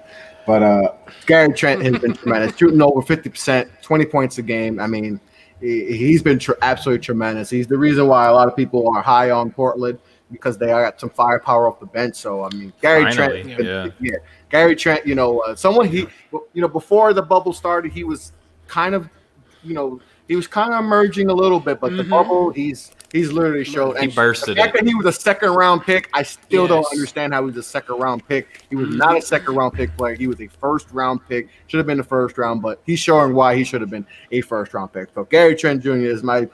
But Gary Trent has been tremendous, shooting over 50%, 20 points a game. I mean, he's been absolutely tremendous. He's the reason why a lot of people are high on Portland, because they got some firepower off the bench. So I mean, Gary Trent, Gary Trent. Someone before the bubble started, he was kind of, emerging a little bit, but the bubble, he's literally showed. He bursted the fact that he was a second round pick, I still don't understand how he was a second round pick. He was not a second round pick player. He was a first round pick. Should have been the first round, but he's showing why he should have been a first round pick. So Gary Trent Jr. is my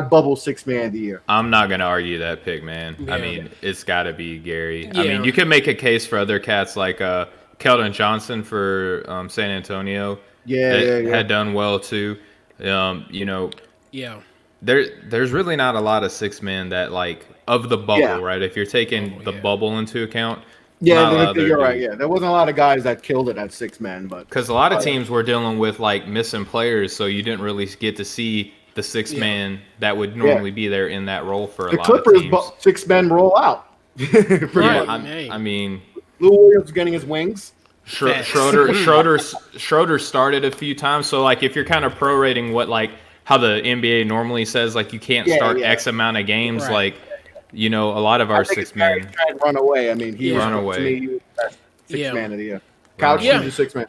bubble sixth man of the year. I'm not gonna argue that pick, man. I mean, it's got to be Gary. I mean, you can make a case for other cats like Keldon Johnson for San Antonio. Had done well too. There's really not a lot of six men that, like, of the bubble, right? If you're taking the bubble into account. You're right. Yeah, there wasn't a lot of guys that killed it at six men, but because a lot of teams were dealing with like missing players, so you didn't really get to see the six man that would normally be there in that role for a lot of teams. The Clippers six men roll out. I mean, Lou Williams getting his wings. Schroeder started a few times, so like if you're kind of prorating what, like, how the NBA normally says, like, you can't start X amount of games, like, a lot of our six men tried to run away. I mean, he run away. To me, he was the best six man of the year. Couch is six man.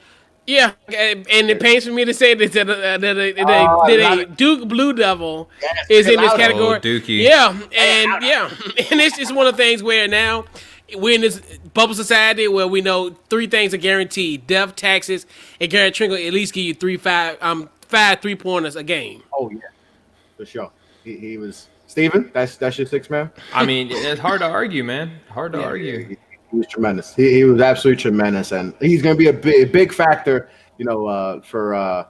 Yeah, and it pains for me to say this that a Duke Blue Devil is in this category. Oh, Dookie. And it's just one of the things where now we're in this bubble society where we know three things are guaranteed: death, taxes, and Gary Trent will at least give you five 3-pointers a game. Oh yeah, for sure. He was Steven. That's your six man. I mean, it's hard to argue, man. Hard to argue. He was tremendous. He was absolutely tremendous, and he's going to be a big factor, for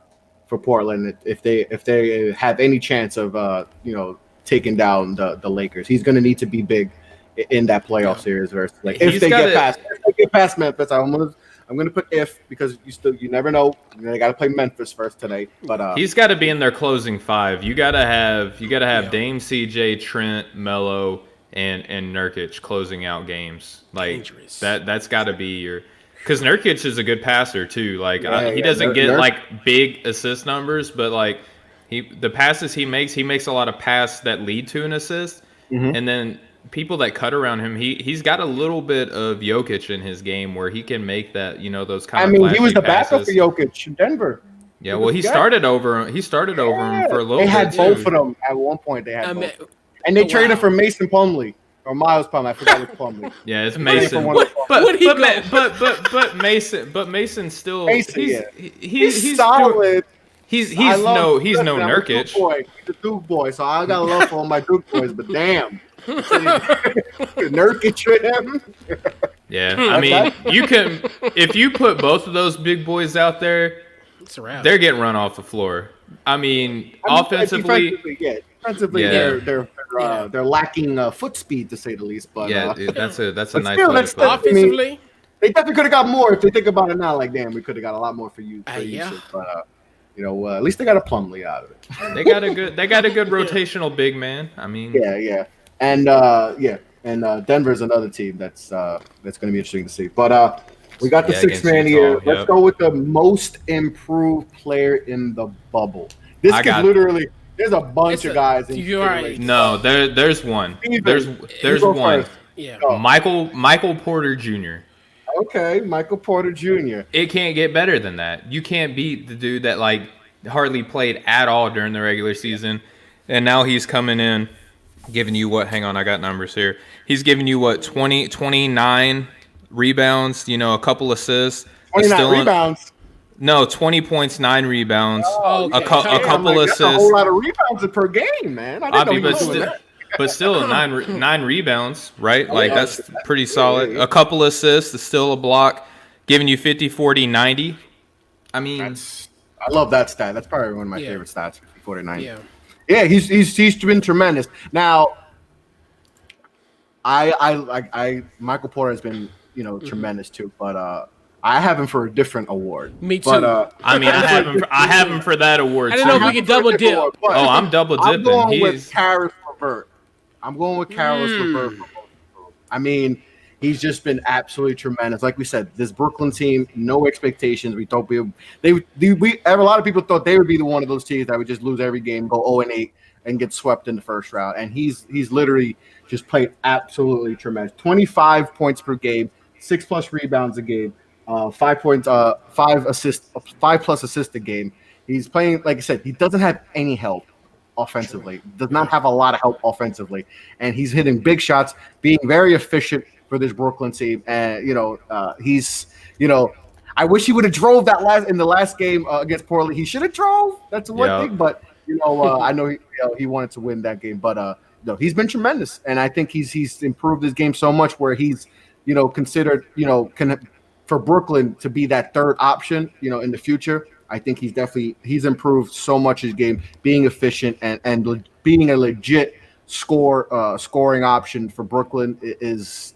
Portland if they have any chance of taking down the Lakers. He's going to need to be big in that playoff series versus if they get past Memphis. I'm gonna put because you never know. They got to play Memphis first today, but he's got to be in their closing five. You got to have Dame, CJ, Trent, Melo, and Nurkic closing out games. Like dangerous. That's got to be your, because Nurkic is a good passer too. Like he doesn't get like big assist numbers, but like the passes he makes a lot of passes that lead to an assist, and then people that cut around him, he's got a little bit of Jokic in his game where he can make that, those kind of. I mean, he was the backup for Jokic in Denver. Yeah, well, he started over him for a little bit. They had both of them at one point. They had both. And they traded for Mason Plumlee or Miles Plumlee. I forgot which Plumlee. Yeah, it's Mason. But Mason still. He's solid. He's no Nurkic. He's a Duke boy, so I got love for all my Duke boys. But damn. Nurkic with him. Yeah, I mean, you can, if you put both of those big boys out there, they're getting run off the floor. I mean offensively, they're lacking foot speed, to say the least. But that's a nice way to put it. Offensively, they definitely could have got more if they think about it now. Like, damn, we could have got a lot more for you. But at least they got a Plumlee out of it. They got a good rotational big man. I mean, yeah. And And Denver's another team that's going to be interesting to see. But we got the sixth man against here. Utah, Let's go with the most improved player in the bubble. This is literally there's a bunch of guys. You're right. No, there's one. There's one. First. Yeah. Michael Porter Jr. Okay, Michael Porter Jr. It can't get better than that. You can't beat the dude that like hardly played at all during the regular season, and now he's coming in, giving you what? Hang on, I got numbers here. He's giving you what? 29 rebounds. A couple assists. 29 rebounds. No, 20 points, 9 rebounds. Oh, okay. A couple assists. That's a whole lot of rebounds per game, man. I didn't know he was doing that. But still, nine rebounds, right? Like, that's pretty solid. A couple assists, is still a block, giving you 50, 40, 90. I mean, I love that stat. That's probably one of my favorite stats, 50, 40, 90. Yeah, he's been tremendous. Now, I Michael Porter has been, tremendous too, but I have him for a different award. Me too. But, I have him for that award. I don't know if we can double dip. I'm double dipping. I'm going with Caris LeVert. LeVert. I mean, he's just been absolutely tremendous. Like we said, this Brooklyn team, no expectations. We thought a lot of people thought they would be one of those teams that would just lose every game, go 0-8, and get swept in the first round. And he's literally just played absolutely tremendous. 25 points per game, 6+ rebounds a game, 5 points, 5 assists, 5+ assists a game. He's playing, like I said, he doesn't have any help offensively. Does not have a lot of help offensively, and he's hitting big shots, being very efficient for this Brooklyn team. And he's I wish he would have drove in the last game against Portland. He should have drove. That's one thing, but I know he wanted to win that game, but he's been tremendous, and I think he's improved his game so much where he's considered for Brooklyn to be that third option in the future. I think he's improved so much his game, being efficient and being a legit scoring option for Brooklyn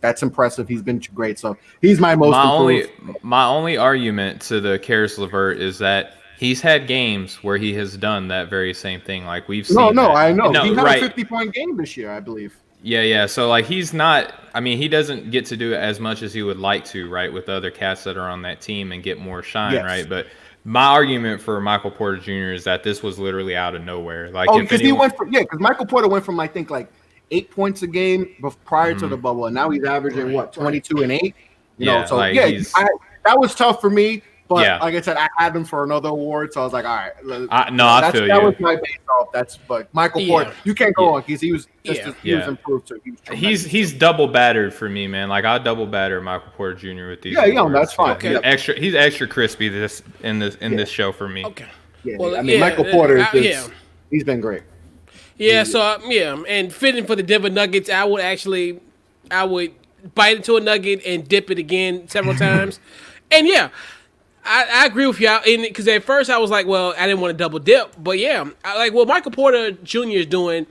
that's impressive. He's been great, so he's my most improved. My only argument to the Caris LeVert is that he's had games where he has done that very same thing. Like we've seen. I know. He had a 50-point game this year, I believe. Yeah. So like he's not. I mean, he doesn't get to do it as much as he would like to, right? With the other cats that are on that team and get more shine, right? But my argument for Michael Porter Jr. is that this was literally out of nowhere. Like, because because Michael Porter went from I think like 8 points a game prior to the bubble, and now he's averaging 22 and 8. That was tough for me. But like I said, I had him for another award, so I was like, all right. I feel you. That was my base off. But Michael Porter, you can't go on because he was was improved too. He's double battered for me, man. Like I double batter Michael Porter Jr. with these. Awards. That's fine. Okay. He's extra crispy in this show for me. Okay. Yeah, well, Michael Porter he's been great. Yeah, so and fitting for the Denver Nuggets, I would bite into a nugget and dip it again several times, and I agree with you, because at first I was like, well, I didn't want to double dip, but I like what Michael Porter Jr. is doing.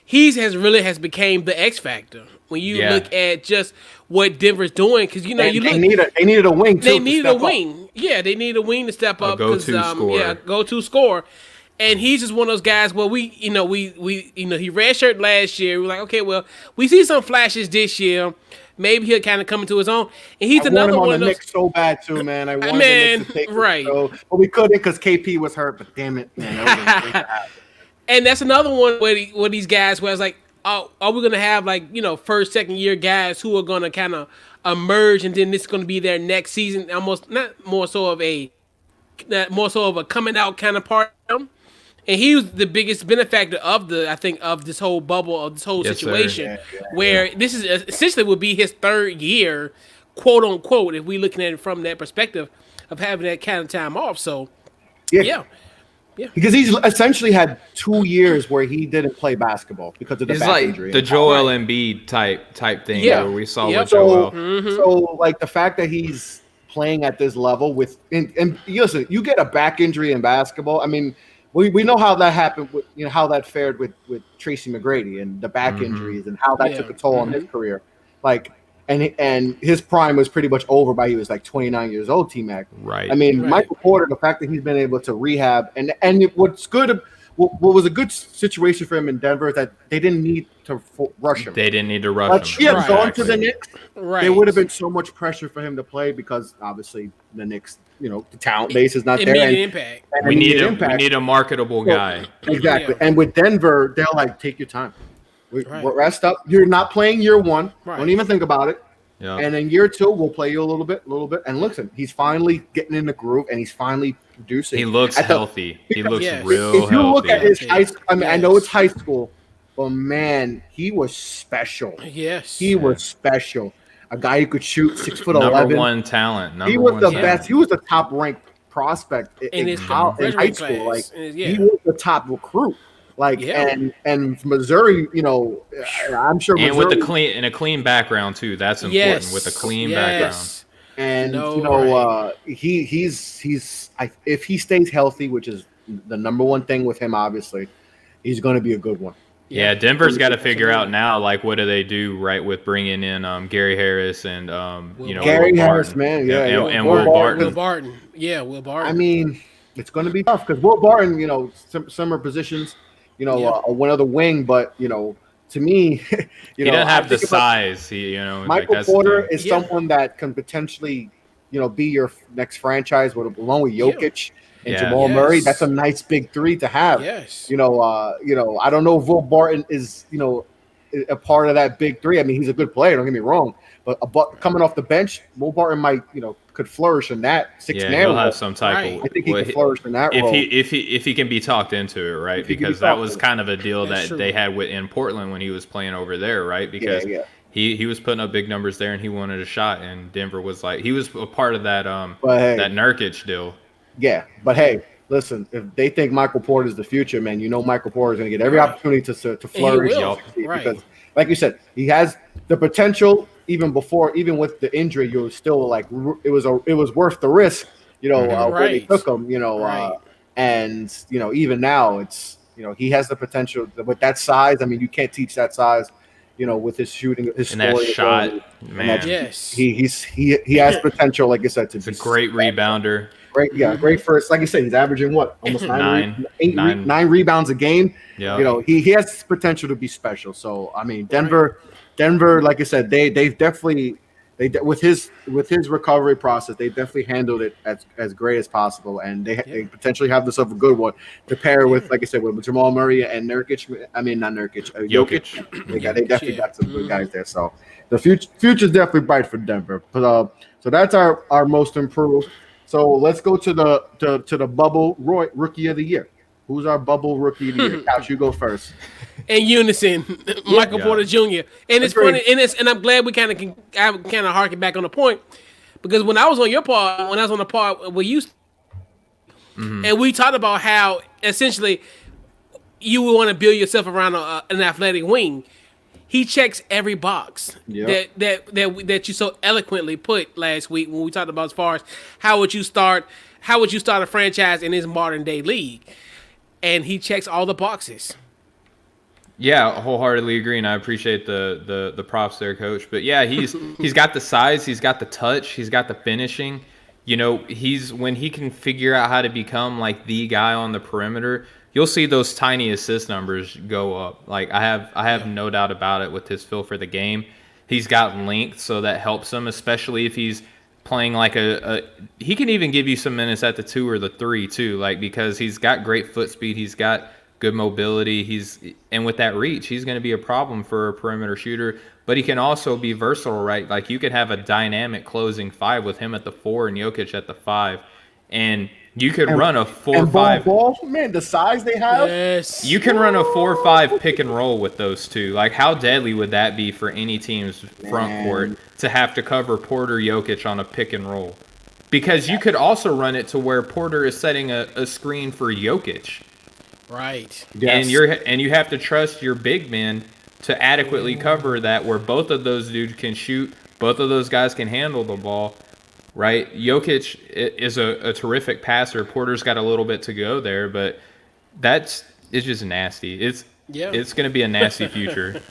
He has became the X factor when you look at just what Denver's doing, because they needed a wing. They needed a wing. Yeah, they needed a wing to step up. Go-to scorer. And he's just one of those guys. Well, he redshirt last year. We're like, okay, well, we see some flashes this year. Maybe he'll kind of come into his own. And he's another one of those. Knicks so bad too, man. I wanted the Knicks to take it, but we couldn't because KP was hurt. But damn it, man. And that's another one where these guys, where it's like, are we gonna have first, second year guys who are gonna kind of emerge, and then this is gonna be their next season? Almost not more so of a coming out kind of part. And he was the biggest benefactor of this whole bubble, of this whole situation, where this is essentially would be his third year, quote unquote, if we're looking at it from that perspective of having that kind of time off. So, yeah. Because he's essentially had 2 years where he didn't play basketball because of the back injury. It's like the Joel Embiid type thing where we saw with Joel. So, like the fact that he's playing at this level and listen, you get a back injury in basketball. I mean, we know how that happened with how that fared with Tracy McGrady and the back injuries and how that took a toll on his career. Like, and his prime was pretty much over by he was like 29 years old, T-Mac. Right. I mean, Michael Porter, the fact that he's been able to rehab and what's good what was a good situation for him in Denver is that they didn't need to rush him. They didn't need to rush But him. he had Right. gone to the Knicks. Right. There would have been so much pressure for him to play because obviously the Knicks, the talent base is not there. Immediate impact. And We need impact. we need a marketable guy. Exactly. Yeah. And with Denver, they're like, take your time. Right. Rest up. You're not playing year one. Right. Don't even think about it. Yeah. And then year two, we'll play you a little bit. And listen, he's finally getting in the groove and he's finally producing. He looks healthy. He looks Yes. real If you look healthy. at his high school, I mean, I know Yes. it's high school, but man, he was special. Yes. He was special. A guy who could shoot 6'11". Number one talent. He was the talent. best. He was the top ranked prospect In his in freshman high school. Like class. Yeah. he was the top recruit. Like Yeah. and Missouri, I'm sure And Missouri, with a clean background too. That's important. Yes. With a clean Yes. and No, if he stays healthy, which is the number one thing with him, obviously, he's going to be a good one. Yeah, Denver's got to figure out now, like, what do they do, right, with bringing in Gary Harris and Gary Will Harris, Barton. man, yeah, and Will Will Barton. Will Barton. Yeah, Will Barton. I mean, it's going to be tough because Will Barton, similar positions, a one other wing, but to me, He doesn't have the think about size. Michael that's Porter the thing. is someone that can potentially, be your next franchise along with Jokic and Yeah. Jamal Yes. Murray. That's a nice big three to have. yes. I don't know if Will Barton is, a part of that big three. I mean, he's a good player. Don't get me wrong, but coming off the bench, Will Barton might, could flourish in that Yeah, man he'll role. have some type Right. of. I think he well, could flourish in that if role. he can be talked into it, right? If he can be Because that talked was to. kind of a deal That's that true. they had in Portland when he was playing over there, right? Because yeah. he was putting up big numbers there and he wanted a shot, and Denver was like he was a part of that But hey, that Nurkic deal. yeah, but hey, listen, if they think Michael Porter is the future, man, Michael Porter is going to get every Right. opportunity to flourish. will. and succeed Right. Because, like you said, he has the potential. Even with the injury, you were still like it was worth the risk. Where they Right. took him. Right. And even now, it's he has the potential with that size. I mean, you can't teach that size. With his shooting, his And that scoring shot, ability. man, Yes. He has potential, like I said, to he's be a great rebounder. Great, yeah, great first. Like you said, he's averaging what almost nine rebounds a game. Yeah, He has potential to be special. So I mean, Denver, like I said, they've definitely with his recovery process, they definitely handled it as great as possible, and they potentially have themselves a good one to pair with, like I said, with Jamal Murray and Nurkic. I mean, not Nurkic, Jokic. They definitely got some good guys there. So the future is definitely bright for Denver. But so that's our most improved. So let's go to the bubble rookie of the year. Who's our bubble rookie of the year? Couch, you go first. In unison, Michael Yeah. Porter Jr. And it's Agreed. funny, and I'm glad we kind of harken back on the point because when I was on your part, when I was on the part where you, and we talked about how essentially you would want to build yourself around an athletic wing. He checks every box Yep. that you so eloquently put last week when we talked about as far as how would you start a franchise in this modern day league, and he checks all the boxes. Yeah, wholeheartedly agree, and I appreciate the props there, Coach. But yeah, he's got the size, he's got the touch, he's got the finishing. When he can figure out how to become like the guy on the perimeter, you'll see those tiny assist numbers go up. Like I have no doubt about it with his feel for the game. He's got length, so that helps him, especially if he's playing like he can even give you some minutes at the 2 or the 3 too, like because he's got great foot speed, he's got good mobility, and with that reach, he's going to be a problem for a perimeter shooter, but he can also be versatile, right? Like you could have a dynamic closing 5 with him at the 4 and Jokic at the 5, and you could run a 4-5. Ball, man, the size they have. Yes. You can run a 4-5 pick and roll with those two. Like, how deadly would that be for any team's front court to have to cover Porter Jokic on a pick and roll? Because you could also run it to where Porter is setting a screen for Jokic. Right. Yes. And you have to trust your big men to adequately cover that, where both of those dudes can shoot, both of those guys can handle the ball, right? Jokic is a terrific passer. Porter's got a little bit to go there, but it's just nasty. It's going to be a nasty future.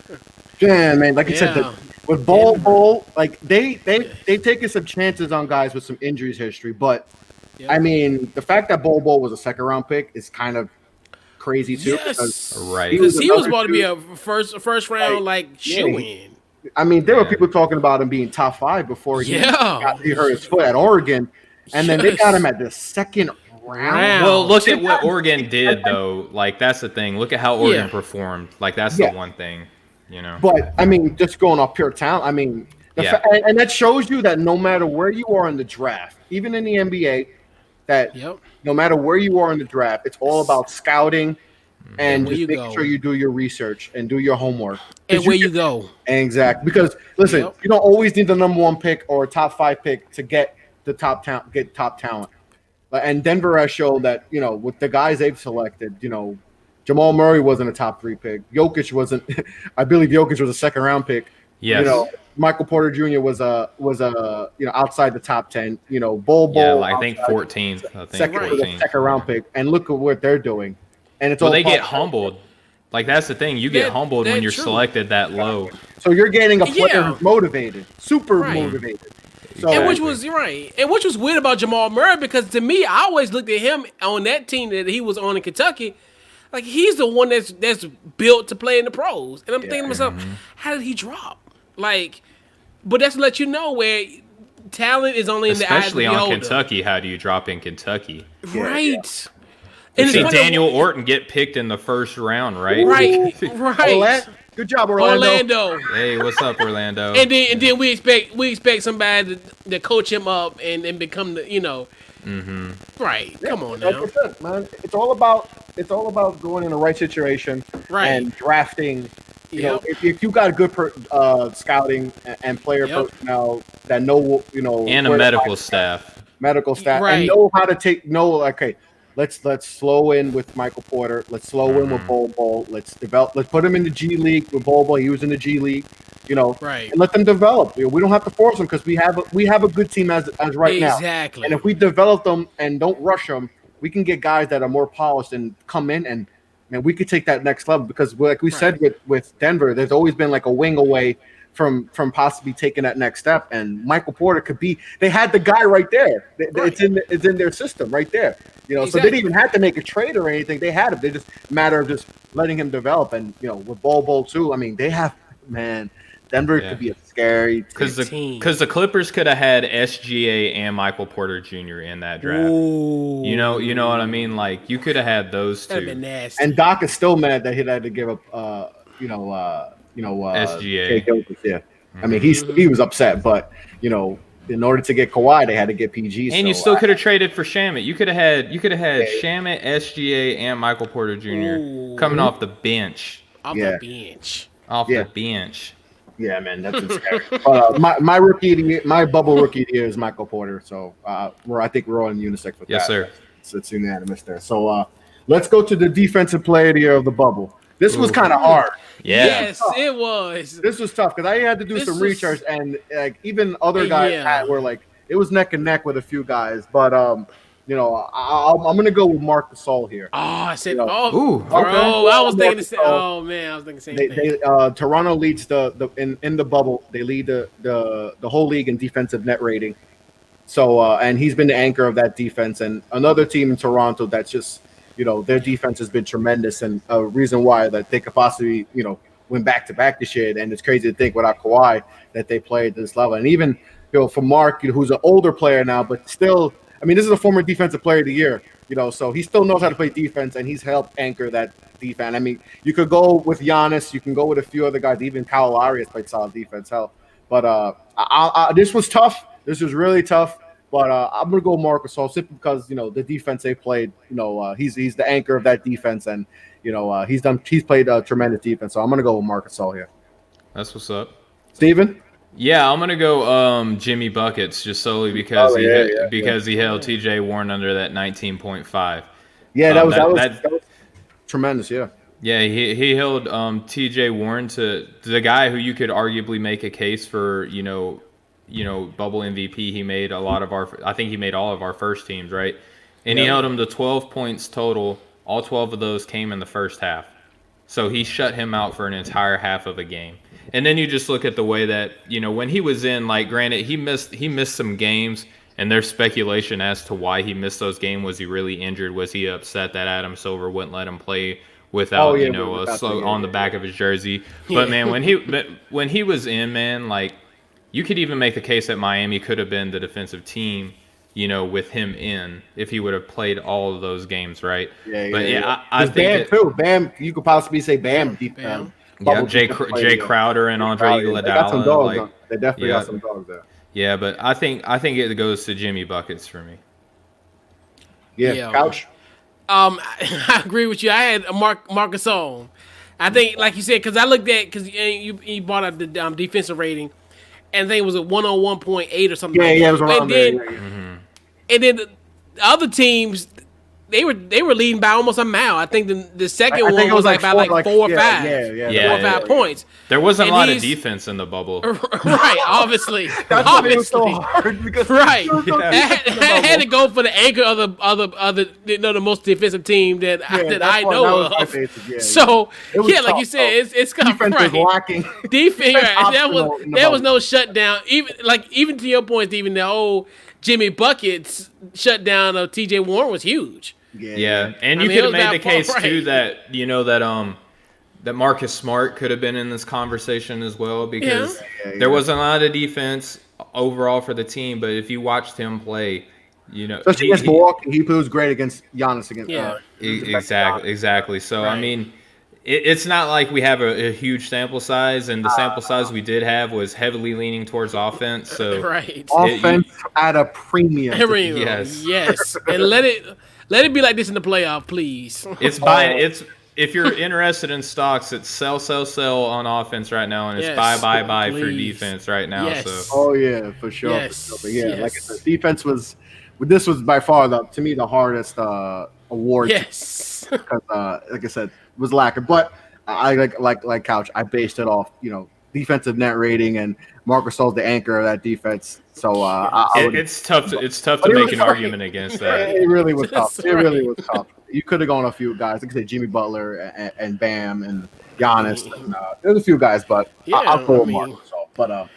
Yeah, man. Like you said, Yeah. with Bol, like they've taken some chances on guys with some injuries history, but I mean, the fact that Bol was a second round pick is kind of crazy too. Yes, Right. because he was another about to be dude- a first round shoe in. I mean, there were Yeah. people talking about him being top 5 before he hurt his foot at Oregon, and then they got him at the second round. Well, look at what Oregon did, though. Like, that's the thing. Look at how Oregon performed. Like, that's the one thing, you know. But I mean, just going off pure talent. I mean, and that shows you that no matter where you are in the draft, even in the NBA, that no matter where you are in the draft, it's all about scouting and just making sure you do your research and do your homework. And where you go. Exactly. Because listen, you don't always need the number 1 pick or a top 5 pick to get the top talent. And Denver has shown that, you know, with the guys they've selected, you know, Jamal Murray wasn't a top 3 pick. Jokic wasn't. I believe Jokic was a second round pick. Yes. You know, Michael Porter Jr. was a you know, outside the top 10. You know, Bol. Yeah, like, I think 14th. I think second round pick. And look at what they're doing. And it's all they get humbled. Like, that's the thing. You get humbled when you're selected that low. So you're getting a player who's motivated, super motivated. So, and which was weird about Jamal Murray, because to me, I always looked at him on that team that he was on in Kentucky. Like, he's the one that's built to play in the pros. And I'm thinking to myself, how did he drop? Like, but that's to let you know where talent is only in the eye of the Especially on beholder. Kentucky. How do you drop in Kentucky? Right. And see Daniel Orton get picked in the first round, right? Right. Good job, Orlando. Hey, what's up, Orlando? And then we expect somebody to coach him up and become the, you know. Right. Come on now. Man. It's all about going in the right situation and drafting. You know, if you got good scouting and player personnel that know, you know, and a medical staff, and know how to okay, let's slow in with Michael Porter, let's slow in with Bol, let's put him in the G League with Bol. He was in the G League, you know, and let them develop. You know, we don't have to force them because we have a good team as right now. Exactly. And if we develop them and don't rush them, we can get guys that are more polished and come in and. Man, we could take that next level because, like we said with Denver, there's always been like a wing away from possibly taking that next step. And Michael Porter could be. They had the guy right there. It's in their system right there. You know, so they didn't even have to make a trade or anything. They had him. They just matter of just letting him develop. And you know, with Bol too. I mean, they have Denver could be a scary team. Because the Clippers could have had SGA and Michael Porter Jr. in that draft. Ooh. You know what I mean? Like, you could have had those two. That'd been nasty. And Doc is still mad that he had to give up, SGA. I mean, he was upset, but you know, in order to get Kawhi, they had to get PG. And you still could have traded for Shamet. You could have had Shamet, SGA, and Michael Porter Jr. coming off the bench. Off the bench. Yeah, man, that's scary. My bubble rookie of the year is Michael Porter. So I think we're all in unisex with that. Yes, sir. It's unanimous there. So let's go to the defensive player of the year of the bubble. This was kind of hard. Yeah. Yes, it was. This was tough because I had to do some research, and like even other guys were like it was neck and neck with a few guys. But you know, I'm gonna go with Marc Gasol here. Oh, I said, I was thinking the same. Oh man, I was thinking the same thing. Toronto leads in the bubble. They lead the whole league in defensive net rating. So and he's been the anchor of that defense. And another team in Toronto that's just, you know, their defense has been tremendous and a reason why that they could possibly, you know, win back-to-back this year. And it's crazy to think without Kawhi that they played this level. And even, you know, for Mark, who's an older player now, but still, I mean, this is a former defensive player of the year, you know, so he still knows how to play defense and he's helped anchor that defense. I mean, you could go with Giannis, you can go with a few other guys, even Kyle Lowry has played solid defense. But this was tough. This was really tough. But I'm gonna go Marc Gasol simply because, you know, the defense they played. You know, he's the anchor of that defense, and you know he's played a tremendous defense. So I'm gonna go with Marc Gasol here. That's what's up, Steven? Yeah, I'm gonna go Jimmy Buckets just solely because he held T.J. Warren under that 19.5. Yeah, that was tremendous. Yeah. Yeah, he held T.J. Warren to the guy who you could arguably make a case for, you know, bubble MVP. He made I think he made all of our first teams, right? And he held him to 12 points total. All 12 of those came in the first half. So he shut him out for an entire half of a game. And then you just look at the way that, you know, when he was in, like, granted, he missed some games, And there's speculation as to why he missed those games. Was he really injured? Was he upset that Adam Silver wouldn't let him play without on the back of his jersey? But man, when he was in, man, like you could even make the case that Miami could have been the defensive team, with him in if he would have played all of those games, right? I think Bam too. Bam, you could possibly say Bam. Jay Crowder and Andre Iguodala. They got some dogs. They definitely got some dogs there. Yeah, but I think it goes to Jimmy Buckets for me. Yeah. Couch. I agree with you. I had Marcus on. I think, like you said, because I looked at you brought up the defensive rating, and I think it was a 101.8 or something. Yeah, it was around there. And then the other teams, they were leading by almost a mile. I think the second one was like by 4 or 5. 4 or 5 points. There wasn't a lot of defense in the bubble. Right, obviously. That's so hard because right. I had to go for the anchor of the most defensive team that I know of. So like you said, it's kind of defense is lacking. Defense. There was no shutdown. Even to your point, Stephen, the whole Jimmy Buckets shutdown of T.J. Warren was huge. Yeah. And you could have made the case too that that Marcus Smart could have been in this conversation as well because there wasn't a lot of defense overall for the team, but if you watched him play, especially against Milwaukee, he was great against Giannis exactly. So right. I mean, it's not like we have a huge sample size, and the sample size we did have was heavily leaning towards offense. So offense at a premium. Yes, and let it be like this in the playoff, please. If you're interested in stocks, it's sell on offense right now, and it's buy for defense right now. Yes. So for sure. But like I said, defense was by far to me the hardest award. Yes, because like I said, was lacking. But I like Couch. I based it off defensive net rating, and Marc Gasol's the anchor of that defense. So it's tough to make an argument against that. It really was tough. It really was tough. You could have gone a few guys. Like I said, Jimmy Butler and Bam and Giannis. And, there's a few guys, but I'll go with Marc Gasol. But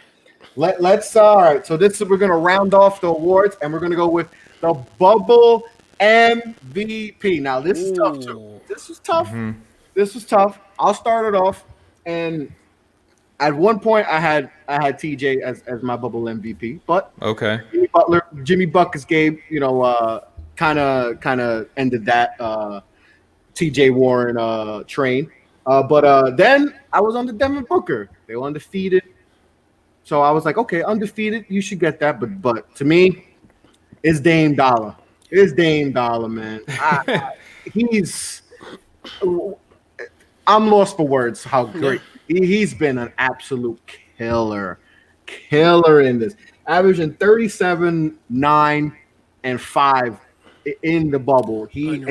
let's all right. So we're gonna round off the awards, and we're gonna go with the Bubble MVP. Now this is tough too. This was tough. Mm-hmm. This was tough. I'll start it off, and at one point I had TJ as my Bubble MVP, but Jimmy Buckets gave kind of ended that TJ Warren train. But then I was on the Devin Booker. They were undefeated. So I was like, okay, undefeated, you should get that. But to me, it's Dame Dollar. It's Dame Dollar, man. I'm lost for words how great. He's been an absolute killer in this. Averaging 37, 9, and 5 in the bubble. He's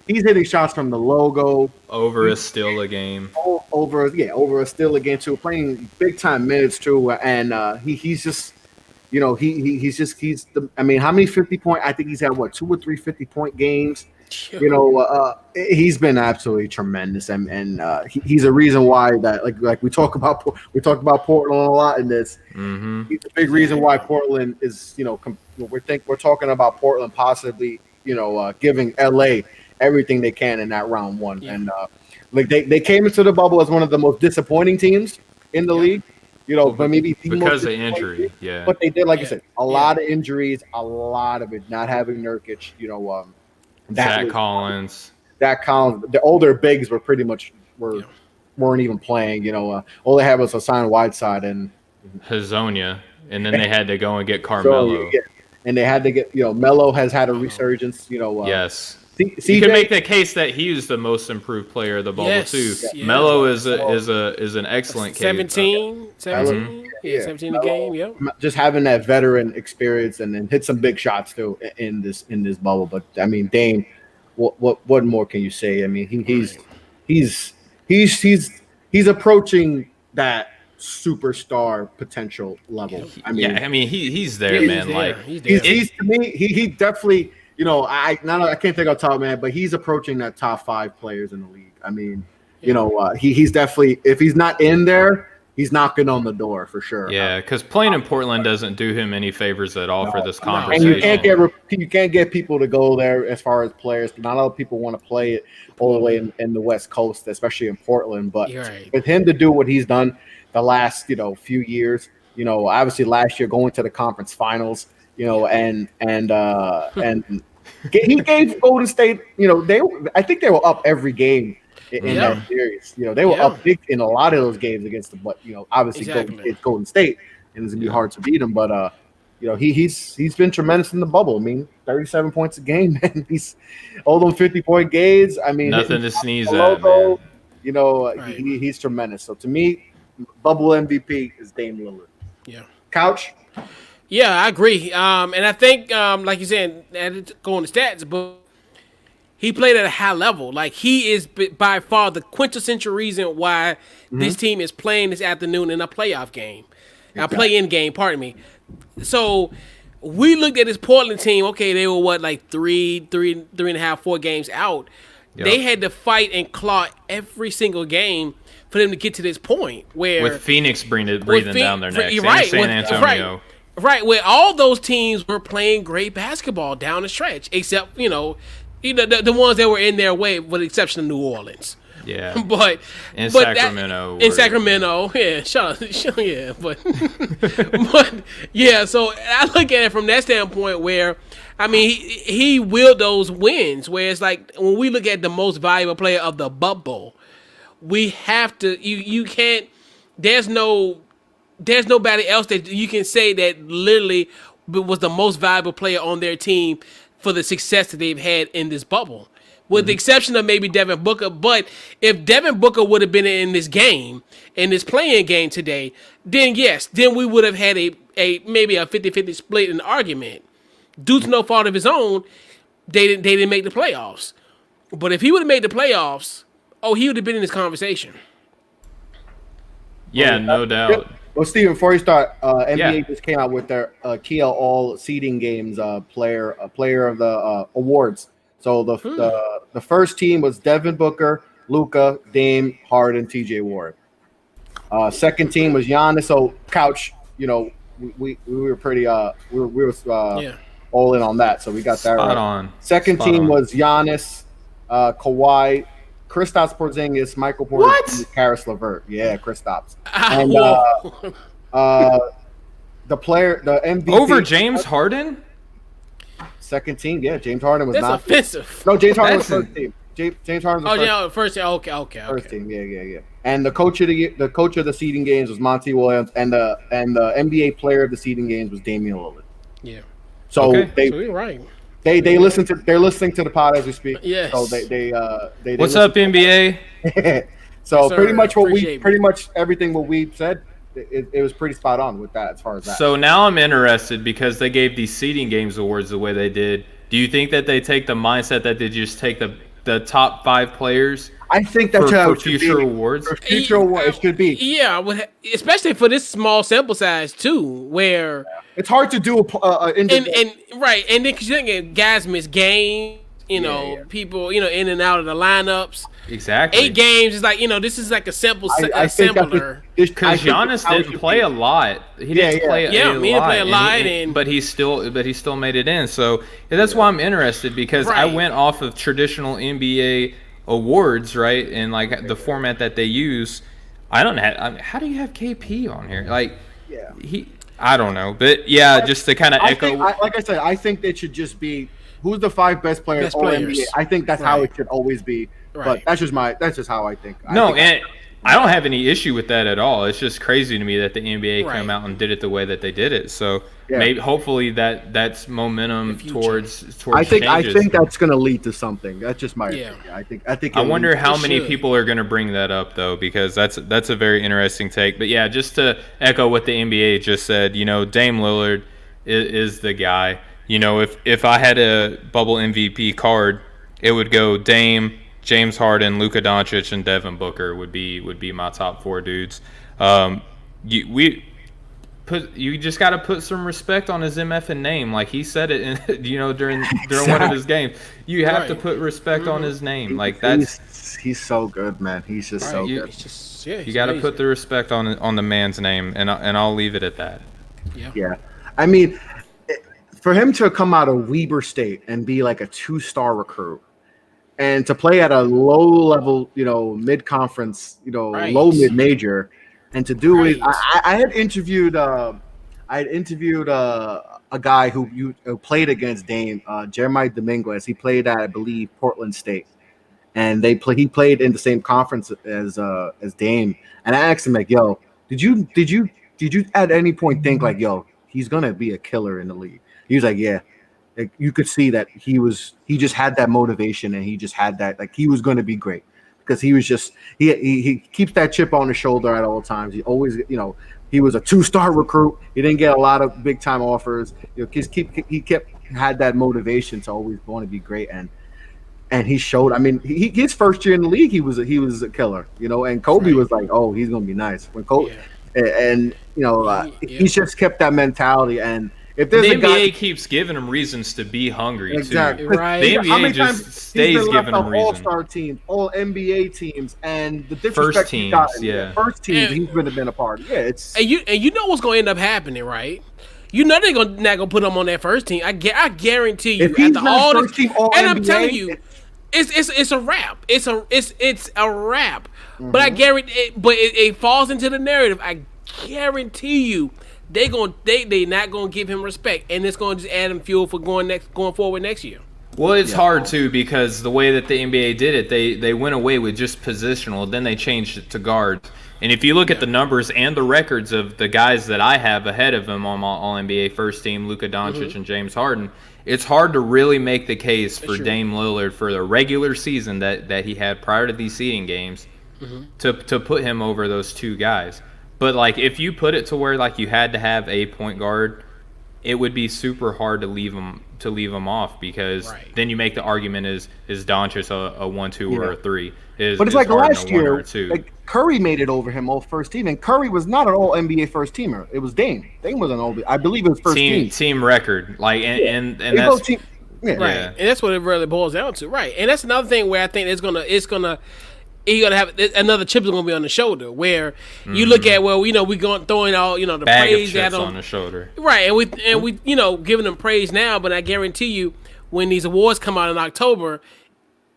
hitting shots from the logo. Over a steal a game. Over a steal a game too. Playing big time minutes too, and he's just, he's the. I mean, how many 50-point? I think he's had 2 or 3 50-point games. He's been absolutely tremendous, and he's a reason why that like we talk about Portland a lot in this. Mm-hmm. He's a big reason why Portland is we're talking about Portland possibly giving LA everything they can in that round one, and they came into the bubble as one of the most disappointing teams in the league. But maybe because of injury, But they did, like I said, a lot of injuries, a lot of it not having Nurkic. Zach Collins. The older bigs were pretty much weren't even playing. All they had was Hassan Whiteside and Hazonia, and then they had to go and get Carmelo. And they had to get Melo has had a resurgence. Yes. You can make the case that he was the most improved player of the bubble too. Yeah. Melo is an excellent 17 a game. Yep. Just having that veteran experience and then hit some big shots too in this bubble. But I mean, Dame, what more can you say? I mean, he's approaching that superstar potential level. I mean, he's there, man. He's to me, he definitely. I can't think off the top, man, but he's approaching that top 5 players in the league. I mean, he's definitely, if he's not in there, he's knocking on the door for sure. Yeah, because playing in Portland doesn't do him any favors at all for this And conversation. you can't get people to go there as far as players. Not a lot of people want to play it all the way in the West Coast, especially in Portland. But with him to do what he's done the last few years, obviously last year going to the conference finals, and he gave Golden State, I think they were up every game in that series. They were up big in a lot of those games against them, but obviously it's Golden State, and it's gonna be hard to beat them. But he's been tremendous in the bubble. I mean, 37 points a game, and he's all those 50-point games. I mean, nothing to sneeze at, man. He's tremendous. So to me, bubble MVP is Dame Lillard. Yeah. Couch. Yeah, I agree. And I think, like you said, going to stats, but he played at a high level. Like, he is by far the quintessential reason why this team is playing this afternoon in a playoff game. A play-in game, pardon me. So we looked at this Portland team. Okay, they were like three and a half, 4 games out. Yep. They had to fight and claw every single game for them to get to this point where with Phoenix breathing down their necks, right? San Antonio, right, where all those teams were playing great basketball down the stretch, except the ones that were in their way, with the exception of New Orleans. Yeah, but Sacramento, yeah, yeah, but yeah. So I look at it from that standpoint, where I mean, he willed those wins. Where it's like when we look at the most valuable player of the bubble, we have to. You can't. There's nobody else that you can say that literally was the most valuable player on their team for the success that they've had in this bubble. With the exception of maybe Devin Booker. But if Devin Booker would have been in this game, in this playing game today, then yes, then we would have had a maybe a 50-50 split in the argument. Due to no fault of his own, they didn't make the playoffs. But if he would have made the playoffs, he would have been in this conversation. Yeah, no doubt. Well, Steven, before you start, NBA just came out with their KL All Seeding Games player of the awards. So the first team was Devin Booker, Luka, Dame, Harden, TJ Ward. Second team was Giannis. So Couch, we were pretty we were all in on that. So we got that right. On. Second team was Giannis, Kawhi, Kristaps Porzingis, Michael Porter, Karis LeVert. Yeah, Kristaps. And the MVP over James Harden. Second team, yeah. James Harden was not offensive. No, James Harden was first team. James Harden was first team. Okay. First team, yeah. And the coach of the seeding games was Monty Williams, and the NBA player of the seeding games was Damien Lillard. Yeah. So you're right. They're listening to the pod as we speak. Yes. So they What's up, NBA? So pretty much everything what we said. It was pretty spot on with that as far as that. So now I'm interested because they gave these seeding games awards the way they did. Do you think that they take the mindset that they just take the top 5 players? I think that's for future awards. For future awards, it should be. Yeah, especially for this small sample size too, where it's hard to do and then because you think guys miss games. People, in and out of the lineups. Exactly. 8 games is like, this is like a simple sampler. Because Giannis didn't play a lot. He didn't play a lot. But he still made it in. So that's why I'm interested, because I went off of traditional NBA awards, right? And like the format that they use. How do you have KP on here? I don't know. But just to kind of echo. Like I said, I think it should just be who's the 5 best players all NBA. I think that's how it should always be. But that's just how I think. I don't have any issue with that at all. It's just crazy to me that the NBA came out and did it the way that they did it. So maybe hopefully that's momentum towards I think changes. that's going to lead to something. That's just my opinion. I think I wonder how many people are going to bring that up though, because that's a very interesting take. But yeah, just to echo what the NBA just said, Dame Lillard is the guy. If I had a bubble MVP card, it would go Dame, James Harden, Luka Doncic, and Devin Booker would be my top 4 dudes. you just got to put some respect on his MFing name. Like he said it, in, during one of his games. You have to put respect on his name. Like he's so good, man. He's just so good. You got to put the respect on the man's name, and I'll leave it at that. Yeah. I mean, for him to come out of Weber State and be like a 2-star recruit, and to play at a low level, mid-conference, low mid-major, and to do it, I had interviewed a guy who played against Dame, Jeremiah Dominguez. He played at, I believe, Portland State, and he played in the same conference as Dame. And I asked him like, "Yo, did you at any point think like, yo, he's gonna be a killer in the league?" He was like, "Yeah." Like, you could see that he just had that motivation, and he just had that, like, he was going to be great because he was just he keeps that chip on his shoulder at all times. He always, he was a 2-star recruit. He didn't get a lot of big time offers. He had that motivation to always want to be great, and he showed. I mean, his first year in the league, he was a killer, and Kobe was like, "Oh, he's going to be nice." When Kobe he's just kept that mentality. And if there's the NBA keeps giving him reasons to be hungry exactly. too. Right. The NBA just stays giving him reasons. All-star teams, all NBA teams, and the disrespect first teams, first teams he's going to been a part of. Yeah, it's and you know what's going to end up happening, right? They're not gonna put him on that first team. I guarantee you. If he's not first team All and NBA, I'm telling you, it's a wrap. It's a wrap. Mm-hmm. But I guarantee, it falls into the narrative. I guarantee you. They not gonna give him respect, and it's gonna just add him fuel for going forward next year. Well, it's hard too because the way that the NBA did it, they went away with just positional, then they changed it to guards. And if you look at the numbers and the records of the guys that I have ahead of him on my All-NBA first team, Luka Doncic and James Harden, it's hard to really make the case for Dame Lillard for the regular season that he had prior to these seeding games to put him over those two guys. But, like, if you put it to where, like, you had to have a point guard, it would be super hard to leave him off because then you make the argument is Doncic a 1-2 or a 3? But it's like last year, like Curry made it over him all first team, and Curry was not an all NBA first teamer. It was Dame. Dame was an all, I believe it was first team record. Like and that's right. And that's what it really boils down to, right? And that's another thing where I think he's gonna have another chip is gonna be on the shoulder. Where you look at we going throwing all the bag praise of chips at him on the shoulder, right? And we giving him praise now, but I guarantee you when these awards come out in October,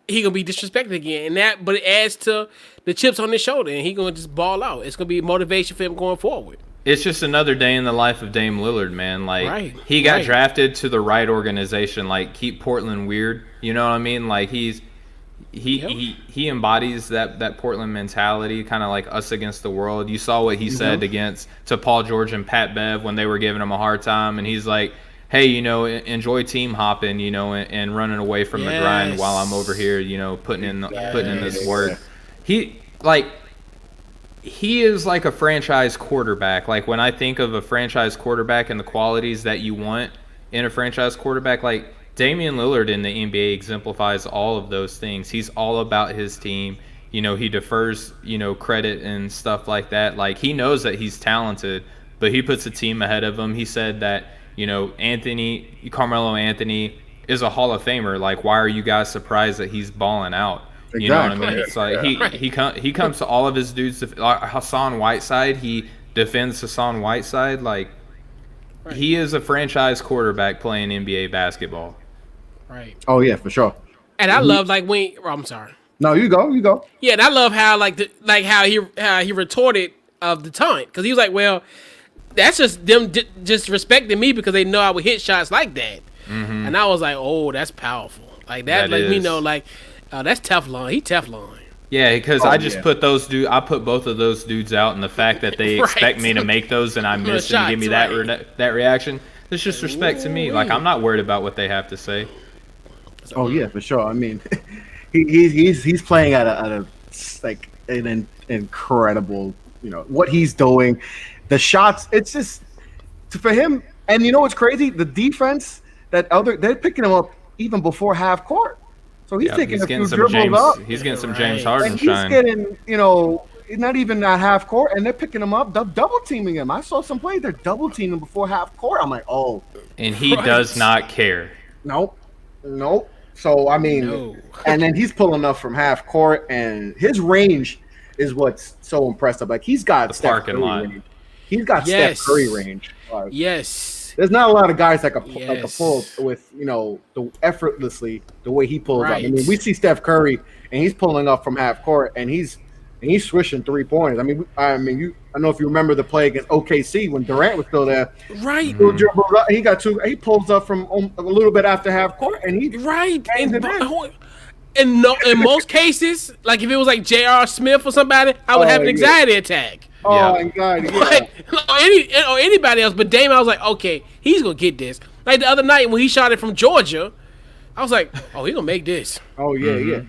he gonna be disrespected again. But it adds to the chips on his shoulder, and he gonna just ball out. It's gonna be motivation for him going forward. It's just another day in the life of Dame Lillard, man. Like he got drafted to the right organization. Like keep Portland weird, you know what I mean? Like he embodies that Portland mentality, kind of like us against the world. You saw what he said to Paul George and Pat Bev when they were giving him a hard time, and he's like, "Hey, enjoy team hopping, and running away from the grind while I'm over here, putting in this work." He is like a franchise quarterback. Like when I think of a franchise quarterback and the qualities that you want in a franchise quarterback, like Damien Lillard in the NBA exemplifies all of those things. He's all about his team. He defers, credit and stuff like that. Like he knows that he's talented, but he puts the team ahead of him. He said that, Carmelo Anthony is a Hall of Famer. Like, why are you guys surprised that he's balling out? You know what I mean? It's like he comes to all of his dudes. Hassan Whiteside, he defends Hassan Whiteside. Like, he is a franchise quarterback playing NBA basketball. Right. Oh yeah, for sure. And I love I'm sorry. No, you go. Yeah, and I love how how he retorted of the taunt, because he was like, "Well, that's just them just respecting me because they know I would hit shots like that." And I was like, "Oh, that's powerful." Like that let me know, like, that's Teflon. He Teflon. Yeah, because I put both of those dudes out, and the fact that they expect me to make those and I miss and give me that reaction, it's just respect to me. Like, I'm not worried about what they have to say. Oh yeah, for sure. I mean, he's playing at an incredible, what he's doing, the shots. It's just for him. And what's crazy? The defense they're picking him up even before half court. So he's taking a few dribbles up. He's getting some James Harden and shine. He's getting, not even at half court, and they're picking him up, double teaming him. I saw some play, they're double teaming before half court. I'm like, oh. And he does not care. Nope. So, I mean, and then he's pulling up from half court, and his range is what's so impressive. Like, he's got Steph Curry range. He's got Steph Curry range. Yes. There's not a lot of guys that can pull with, effortlessly the way he pulls up. I mean, we see Steph Curry, and he's pulling up from half court, and he's swishing 3 pointers. I don't know if you remember the play against OKC when Durant was still there. Right. He got two. He pulls up from a little bit after half court, and he in most cases, like if it was like J.R. Smith or somebody, I would have an anxiety attack. Anxiety. Yeah. Or anybody else, but Damien, I was like, okay, he's gonna get this. Like the other night when he shot it from Georgia, I was like, oh, he's gonna make this. Oh yeah.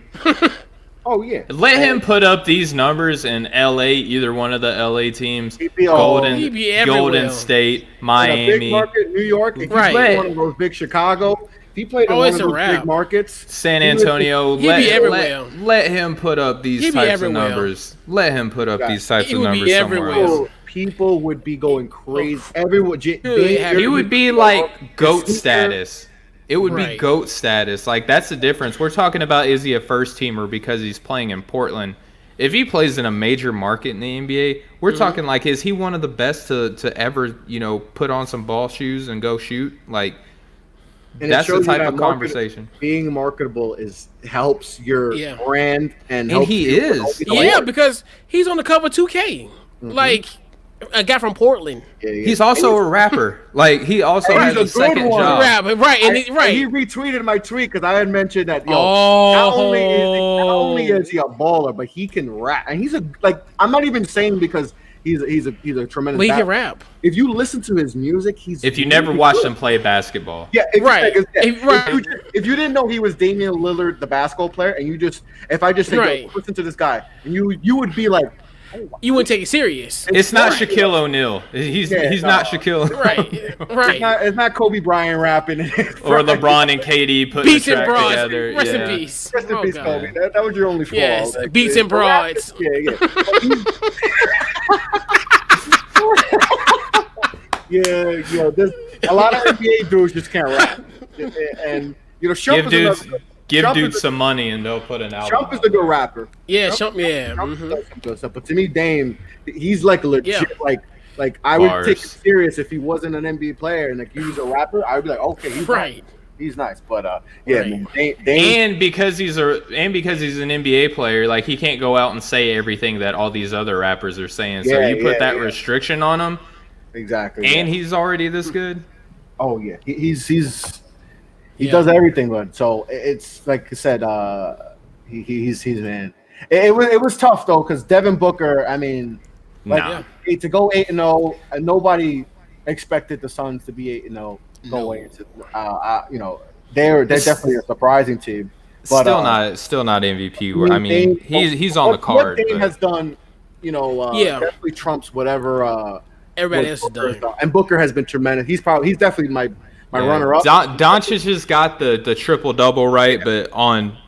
Oh yeah. Let him put up these numbers in LA, either one of the LA teams. Golden State, Miami. In a big market, New York. If he played one of those big Chicago, if he played in one of those big markets. San Antonio, let him put up these types of numbers. Let him put up these types of numbers somewhere else. People would be going crazy. Everyone, he would be like GOAT status. It would be GOAT status. Like, that's the difference. We're talking about, is he a first-teamer because he's playing in Portland? If he plays in a major market in the NBA, we're talking like, is he one of the best to ever, put on some ball shoes and go shoot? Like, that's the type of conversation. Being marketable helps your brand and he is. Yeah, because he's on the cover of 2K. Like, a guy from Portland. He's also a rapper. Like, he also has a second job. He retweeted my tweet because I had mentioned that. Not only is he a baller, but he can rap, and he's I'm not even saying because he's a tremendous. But he can rap. If you listen to his music, if you never watched him play basketball, if you didn't know he was Damien Lillard, the basketball player, and if I just say, listen to this guy, and you would be like. You wouldn't take it serious. It's not Shaquille O'Neal. He's not Shaquille. Right. It's not Kobe Bryant rapping. Or LeBron and KD putting the track together. Rest in peace. Rest in peace, Kobe. That was your only flaw. Yes, beats and broads. There's a lot of NBA dudes just can't rap. And Shump Give dudes some money and they'll put an album. Shump is a good rapper. Yeah, Shump does some good stuff. But to me, Dame, he's like legit. Like I would take it serious if he wasn't an NBA player and he was a rapper. I would be like, okay, he's nice. But Dame, and because he's an NBA player, like he can't go out and say everything that all these other rappers are saying. So you put that restriction on him. Exactly. And he's already this good. Oh yeah, he does everything, but so it's like I said, he's man. It was tough though because Devin Booker. I mean, to go 8-0, and nobody expected the Suns to be 8-0 going into. They're definitely a surprising team. But, still not MVP. I mean, he's on the card. What Dame has done, definitely trumps whatever everybody else has done. And Booker has been tremendous. He's definitely my runner-up. Doncic has got the triple-double right, but on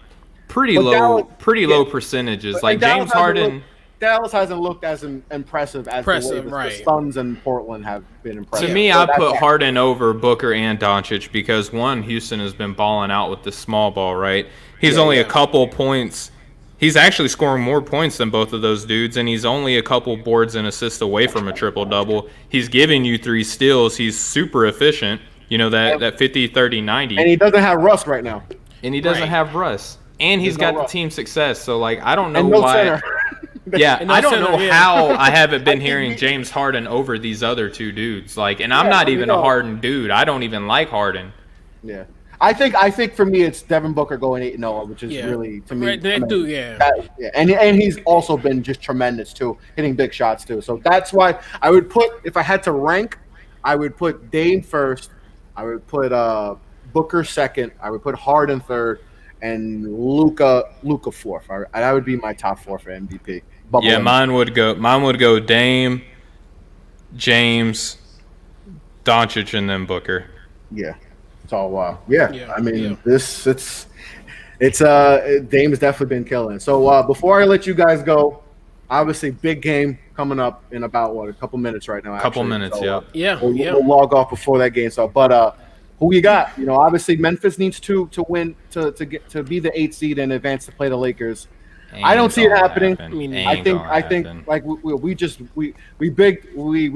pretty low percentages. Like James Harden. Dallas hasn't looked as impressive as the Suns and Portland have been impressive. To me, I put Harden over Booker and Doncic because, one, Houston has been balling out with the small ball, right? He's only a couple points. He's actually scoring more points than both of those dudes, and he's only a couple boards and assists away from a triple-double. He's giving you 3 steals. He's super efficient. That 50, 30, 90. And he doesn't have Russ right now. And he doesn't have Russ. And he's got the team success. So, I don't know why. I don't know how I haven't been hearing James Harden over these other two dudes. And I'm not even a Harden dude. I don't even like Harden. Yeah. I think for me it's Devin Booker going 8-0, which is really to me. And he's also been just tremendous too, hitting big shots too. So that's why I would put, if I had to rank, I would put Dame first. I would put Booker second. I would put Harden third, and Luka fourth. That would be my top 4 for MVP. Mine would go Dame, James, Doncic, and then Booker. Yeah. So I mean this it's Dame has definitely been killing. So before I let you guys go, obviously, big game coming up in about a couple minutes right now. Couple actually. minutes, So, Yeah, We'll log off before that game. So, but who you got? Obviously, Memphis needs to win to be the 8th seed and advance to play the Lakers. I don't see it happening. I think like we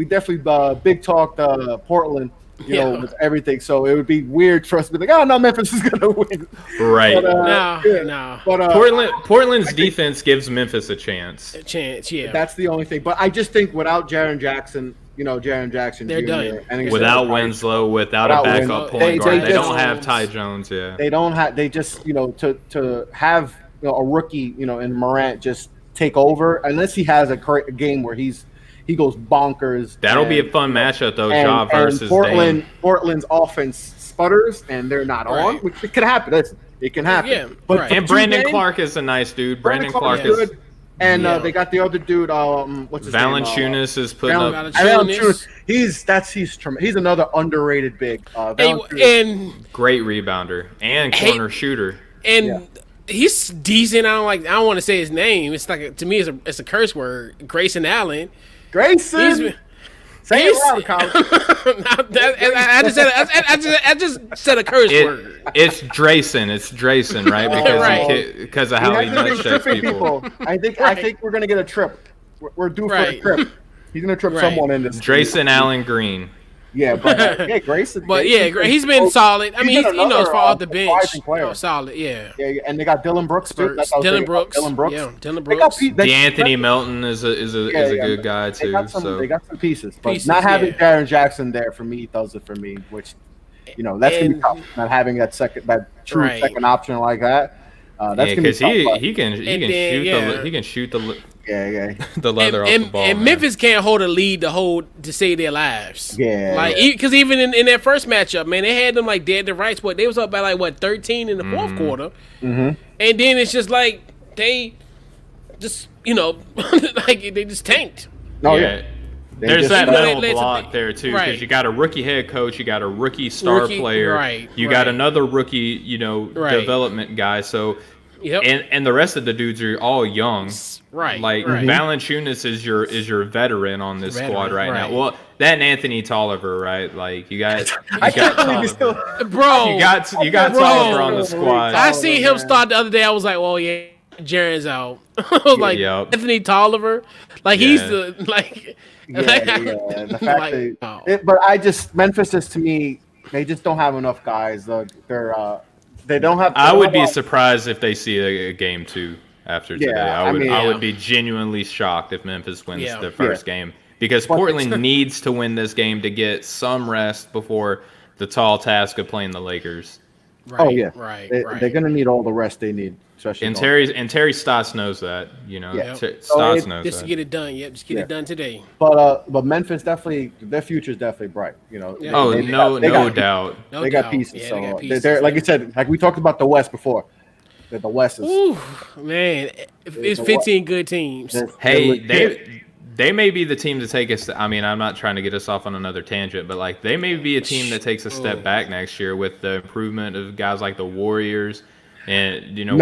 definitely big talked Portland, with everything. So it would be weird for us to be like, oh no, Memphis is gonna win. Right. No. But Portland's defense gives Memphis a chance. Yeah. That's the only thing. But I just think without Jaren Jackson, they're Jr. done. and Without Winslow, without a backup point guard, they don't have Ty Jones. Yeah. They don't have. They just to have a rookie in Morant just take over unless he has a game where he goes bonkers. That'll be a fun matchup though. Ja versus Portland. Dame. Portland's offense sputters and they're not on, which it can happen. Listen, it can happen. Yeah, but and Brandon Clark is a nice dude. Brandon Clark is good. And they got the other dude. What's his name? Valanciunas is putting up. He's another underrated big. And great rebounder and corner shooter. And he's decent. I don't want to say his name. It's like to me, it's a curse word. Grayson Allen. Grayson. Say it loud, Colin. I just said a curse word. It's Drayson, right? Because of how he nut checks people. I think we're gonna get a trip. We're due for a trip. He's gonna trip someone in this. Drayson Allen Green. Yeah, but Grayson. But he's been solid. I mean, he's off the bench. Solid, yeah. Yeah, and they got Dylan Brooks too. Dylan Brooks. Yeah, Dylan Brooks. D'Anthony Melton is a good guy too. They got some pieces, but not having Jaren Jackson there for me does it for me. Which, that's gonna be tough. Not having that true second option like that. That's because he can shoot the. The leather off the ball. And Memphis can't hold a lead to save their lives. Yeah. Because even in that first matchup, man, they had them dead to rights. But they was up by 13 in the fourth quarter. Mm-hmm. And then it's just they just they just tanked. Oh yeah. There's that mental block there too, because you got a rookie head coach, you got a rookie star player, you got another rookie, development guy. So. Yep. And the rest of the dudes are all young. Right. Valanciunas is your veteran on this squad right now. Well, that and Anthony Tolliver, right? You got Bro. You got Tolliver on the squad. I seen him start the other day. I was like, well, yeah, Jaren's out. I was like, Anthony Tolliver. He's the the fact but Memphis is, to me, they just don't have enough guys. They don't have. I would be surprised if they see a game 2 after today. I would be genuinely shocked if Memphis wins the first game, because Portland needs to win this game to get some rest before the tall task of playing the Lakers. Right, They're gonna need all the rest they need, especially. And Terry Stotts knows that. Stotts knows just to get it done. Yep, just get it done today. But Memphis definitely, their future is definitely bright. No doubt. They got pieces. They're like you said, like we talked about the West before. That the West is. Ooh, man, it's 15 good teams. Hey, they may be the team to take us. I'm not trying to get us off on another tangent, but they may be a team that takes a step back next year with the improvement of guys like the Warriors, and with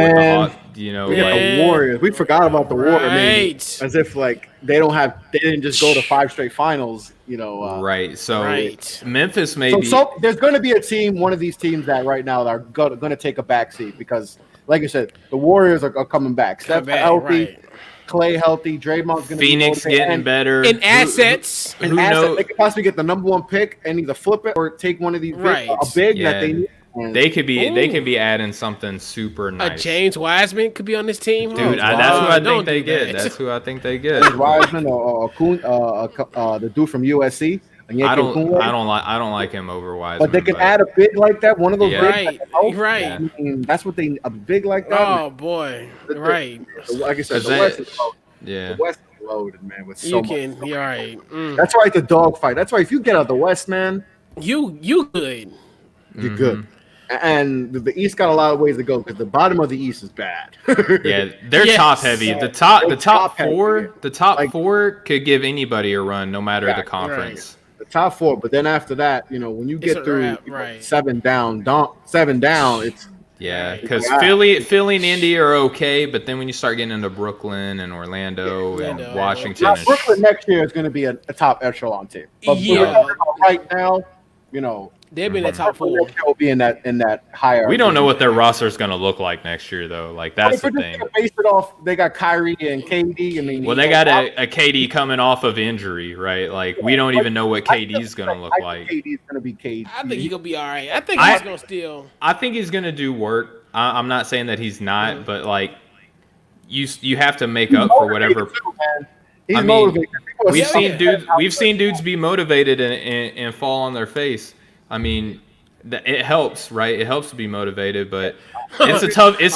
the Warriors. We forgot about the Warriors, as if they didn't just go to 5 straight finals. Right. So Memphis may be. So there's going to be a team, one of these teams that right now are going to take a back seat because, like I said, the Warriors are coming back. Steph healthy. Clay healthy, Draymond's going to Phoenix getting better. In assets. Who knows? They could possibly get the number 1 pick and either flip it or take one of these a big that they need. They could be adding something super nice. A James Wiseman could be on this team, dude. That's who I think they get. That's who I think they get. James Wiseman or the dude from USC. I don't like him over Wiseman. But they can add a big like that. One of those big, right? That's what a big like that. Oh boy, right. Like I said, the West is loaded. Yeah, the West is loaded, man. With so much. You're right. That's why it's a dog fight. That's why if you get out of the West, man, you good. You're good. And the East got a lot of ways to go because the bottom of the East is bad. They're top heavy. The top four could give anybody a run, no matter the conference. The top 4, but then after that, when you get through 7 down, it's Yeah, because Philly and Indy are okay, but then when you start getting into Brooklyn and Orlando and Washington, now, Brooklyn next year is going to be a top echelon team. But right now, they'll be in the top 4. Will be in that higher. We don't know what their roster is going to look like next year, though. Like that's the thing. Base it off. They got Kyrie and KD. I mean, they got a KD coming off of injury, right? Like we don't even know what KD's going to look like. KD's going to be KD. I think he's going to be all right. I think he's going to steal. I think he's going to do work. I'm not saying that he's not, but like you have to make up for whatever. He's motivated. We've seen dudes be motivated and fall on their face. I mean, it helps, right? It helps to be motivated, but it's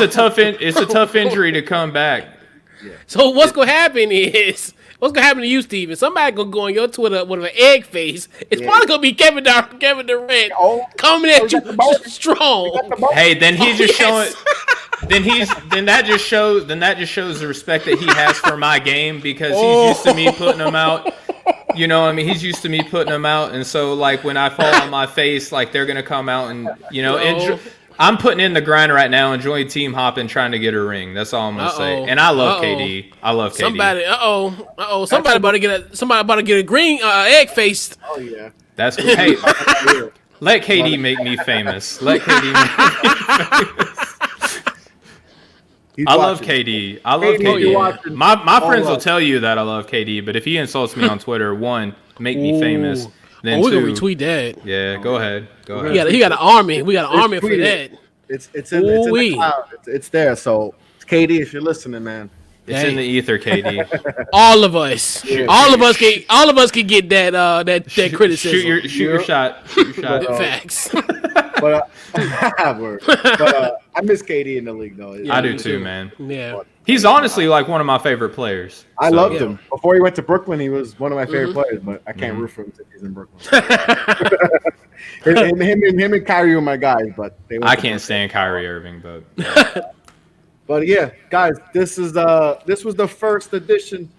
a tough injury to come back. Yeah. So what's gonna happen to you, Steven? Somebody gonna go on your Twitter with an egg face. It's probably gonna be Kevin Durant coming at you strong. Hey, then he's just showing. Then that just shows the respect that he has for my game because he's used to me putting him out. You know what I mean? He's used to me putting them out. And so, like, when I fall on my face, like, they're going to come out and, I'm putting in the grind right now, enjoying team hopping, trying to get a ring. That's all I'm going to say. And I love KD. I love KD. Somebody about to get a green egg faced. Oh, yeah. That's cool. Hey, let KD make me famous. Let KD make me famous. I love KD. KD. My friends will tell you that I love KD, but if he insults me on Twitter, 1, make me famous. Then we're 2, gonna retweet that. Yeah, go ahead. He got an army. We got an army for that. It's in the cloud. It's there. So KD, if you're listening, man. It's in the ether, KD. All of us. All of us can get that criticism. Shoot your shot. Facts. But I miss KD in the league, though. I do too, man. Yeah. He's honestly like one of my favorite players. I loved him. Before he went to Brooklyn, he was one of my favorite players, but I can't root for him since he's in Brooklyn. him and Kyrie were my guys, but I can't stand Kyrie Irving, but But yeah, guys, this was the first edition,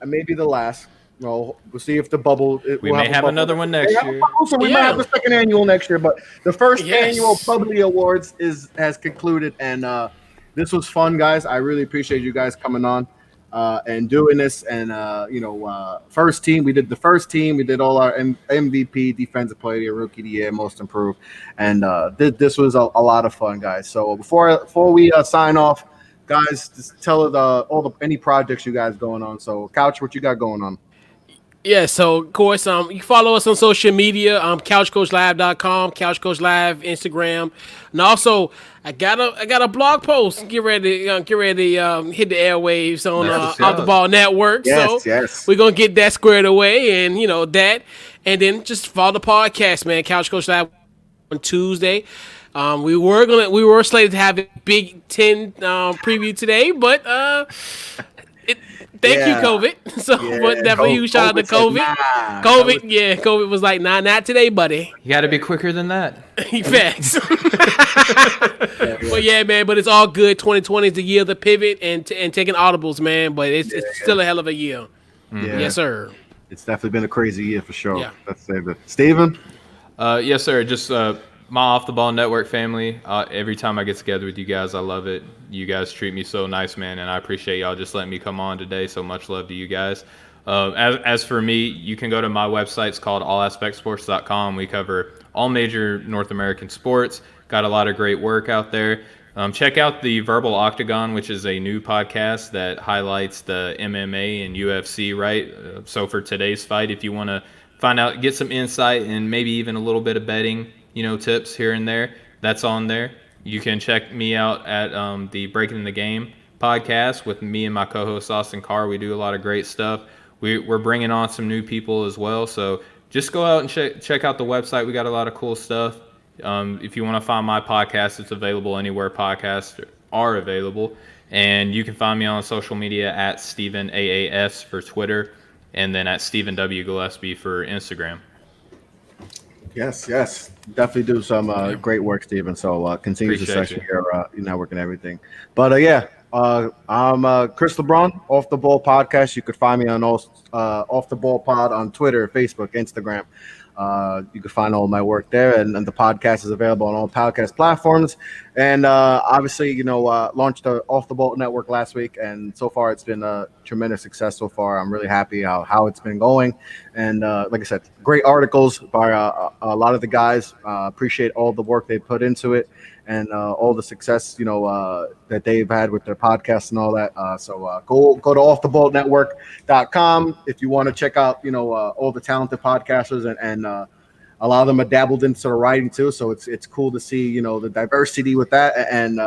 and maybe the last. We'll see if the bubble. We may have another one next year. So we might have the second annual next year, but the first annual Bubblies Awards has concluded, and this was fun, guys. I really appreciate you guys coming on and doing this. And first team, we did the first team. We did all our MVP, Defensive Player of the Year, Rookie of the Year, Most Improved, and this was a lot of fun, guys. So before we sign off, guys, just tell any projects you guys going on. So, Couch, what you got going on? Yeah, so of course, you can follow us on social media, couchcoachlive.com, Couch Coach Live, Instagram, and also I got a blog post. Get ready to hit the airwaves on Off the Ball Network. Yes. We're gonna get that squared away, and that, and then just follow the podcast, man. Couch Coach Live on Tuesday. We were slated to have a Big Ten preview today, but Thank you, COVID. So, but definitely huge shout out to COVID. COVID was like, nah, not today, buddy. You got to be quicker than that. Facts. Well, yeah, man, but it's all good. 2020 is the year of the pivot and taking audibles, man, but it's still a hell of a year. Yeah. Yes, sir. It's definitely been a crazy year for sure. Yeah. Let's say that. Steven? Yes, sir. Just my Off the Ball Network family. Every time I get together with you guys, I love it. You guys treat me so nice, man, and I appreciate y'all just letting me come on today. So much love to you guys. As for me, you can go to my website. It's called allaspectsports.com. We cover all major North American sports. Got a lot of great work out there. Check out the Verbal Octagon, which is a new podcast that highlights the MMA and UFC, right? So for today's fight, if you want to find out, get some insight and maybe even a little bit of betting, tips here and there, that's on there. You can check me out at the Breaking the Game podcast with me and my co-host Austin Carr. We do a lot of great stuff. We're bringing on some new people as well. So just go out and check out the website. We got a lot of cool stuff. If you want to find my podcast, it's available anywhere podcasts are available. And you can find me on social media at Stephen AAS for Twitter, and then at Stephen W. Gillespie for Instagram. Yes. Definitely do some great work, Steven. So continue the session here, your network and everything. But I'm Chris LeBron, Off the Ball Podcast. You could find me on Off the Ball Pod on Twitter, Facebook, Instagram. You can find all my work there, and the podcast is available on all podcast platforms. And obviously, launched the Off the Bolt Network last week, and so far it's been a tremendous success so far. I'm really happy how it's been going, and like I said, great articles by a lot of the guys. Appreciate all the work they put into it, and all the success that they've had with their podcasts and all that. So go to offtheboltnetwork.com if you want to check out all the talented podcasters and a lot of them have dabbled into the writing too, so it's cool to see the diversity with that and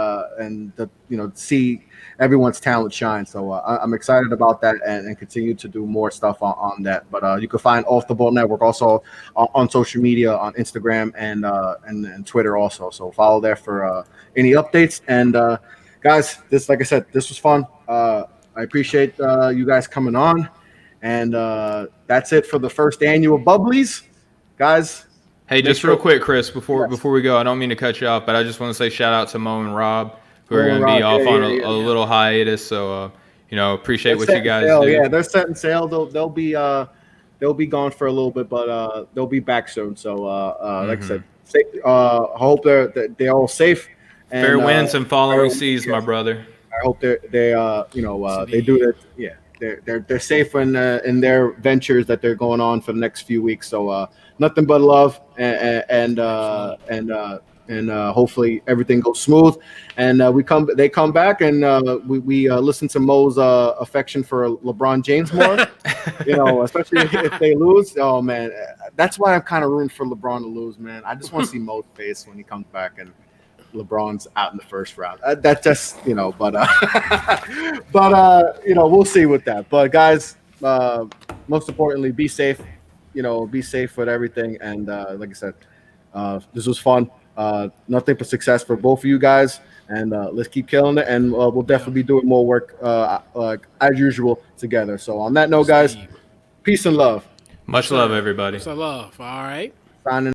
the see everyone's talent shine. So I'm excited about that and continue to do more stuff on that. But you can find Off the Ball Network also on social media, on Instagram and Twitter also. So follow there for any updates. And guys, like I said, this was fun. I appreciate you guys coming on, and that's it for the first annual Bubblies. Guys, hey, just real quick, Chris, before we go, I don't mean to cut you off, but I just want to say shout out to Mo and Rob, who are going to be off on a little hiatus. So, appreciate what you guys do. Yeah, they're setting sail. They'll be gone for a little bit, but they'll be back soon. So, like I said, I hope they're all safe. And, fair winds and following seas, my brother. I hope they do that. Yeah. They're safe in their ventures that they're going on for the next few weeks. So nothing but love and hopefully everything goes smooth. And they come back and we listen to Mo's affection for LeBron James more. Especially if they lose. Oh man, that's why I'm kind of rooting for LeBron to lose, man. I just want to see Mo's face when he comes back and LeBron's out in the first round. That just, but we'll see with that. But guys, most importantly, be safe. Be safe with everything. And like I said, this was fun. Nothing but success for both of you guys. And let's keep killing it. And we'll definitely be doing more work as usual together. So on that note, guys, peace and love. Much love, everybody. Much love. All right. Signing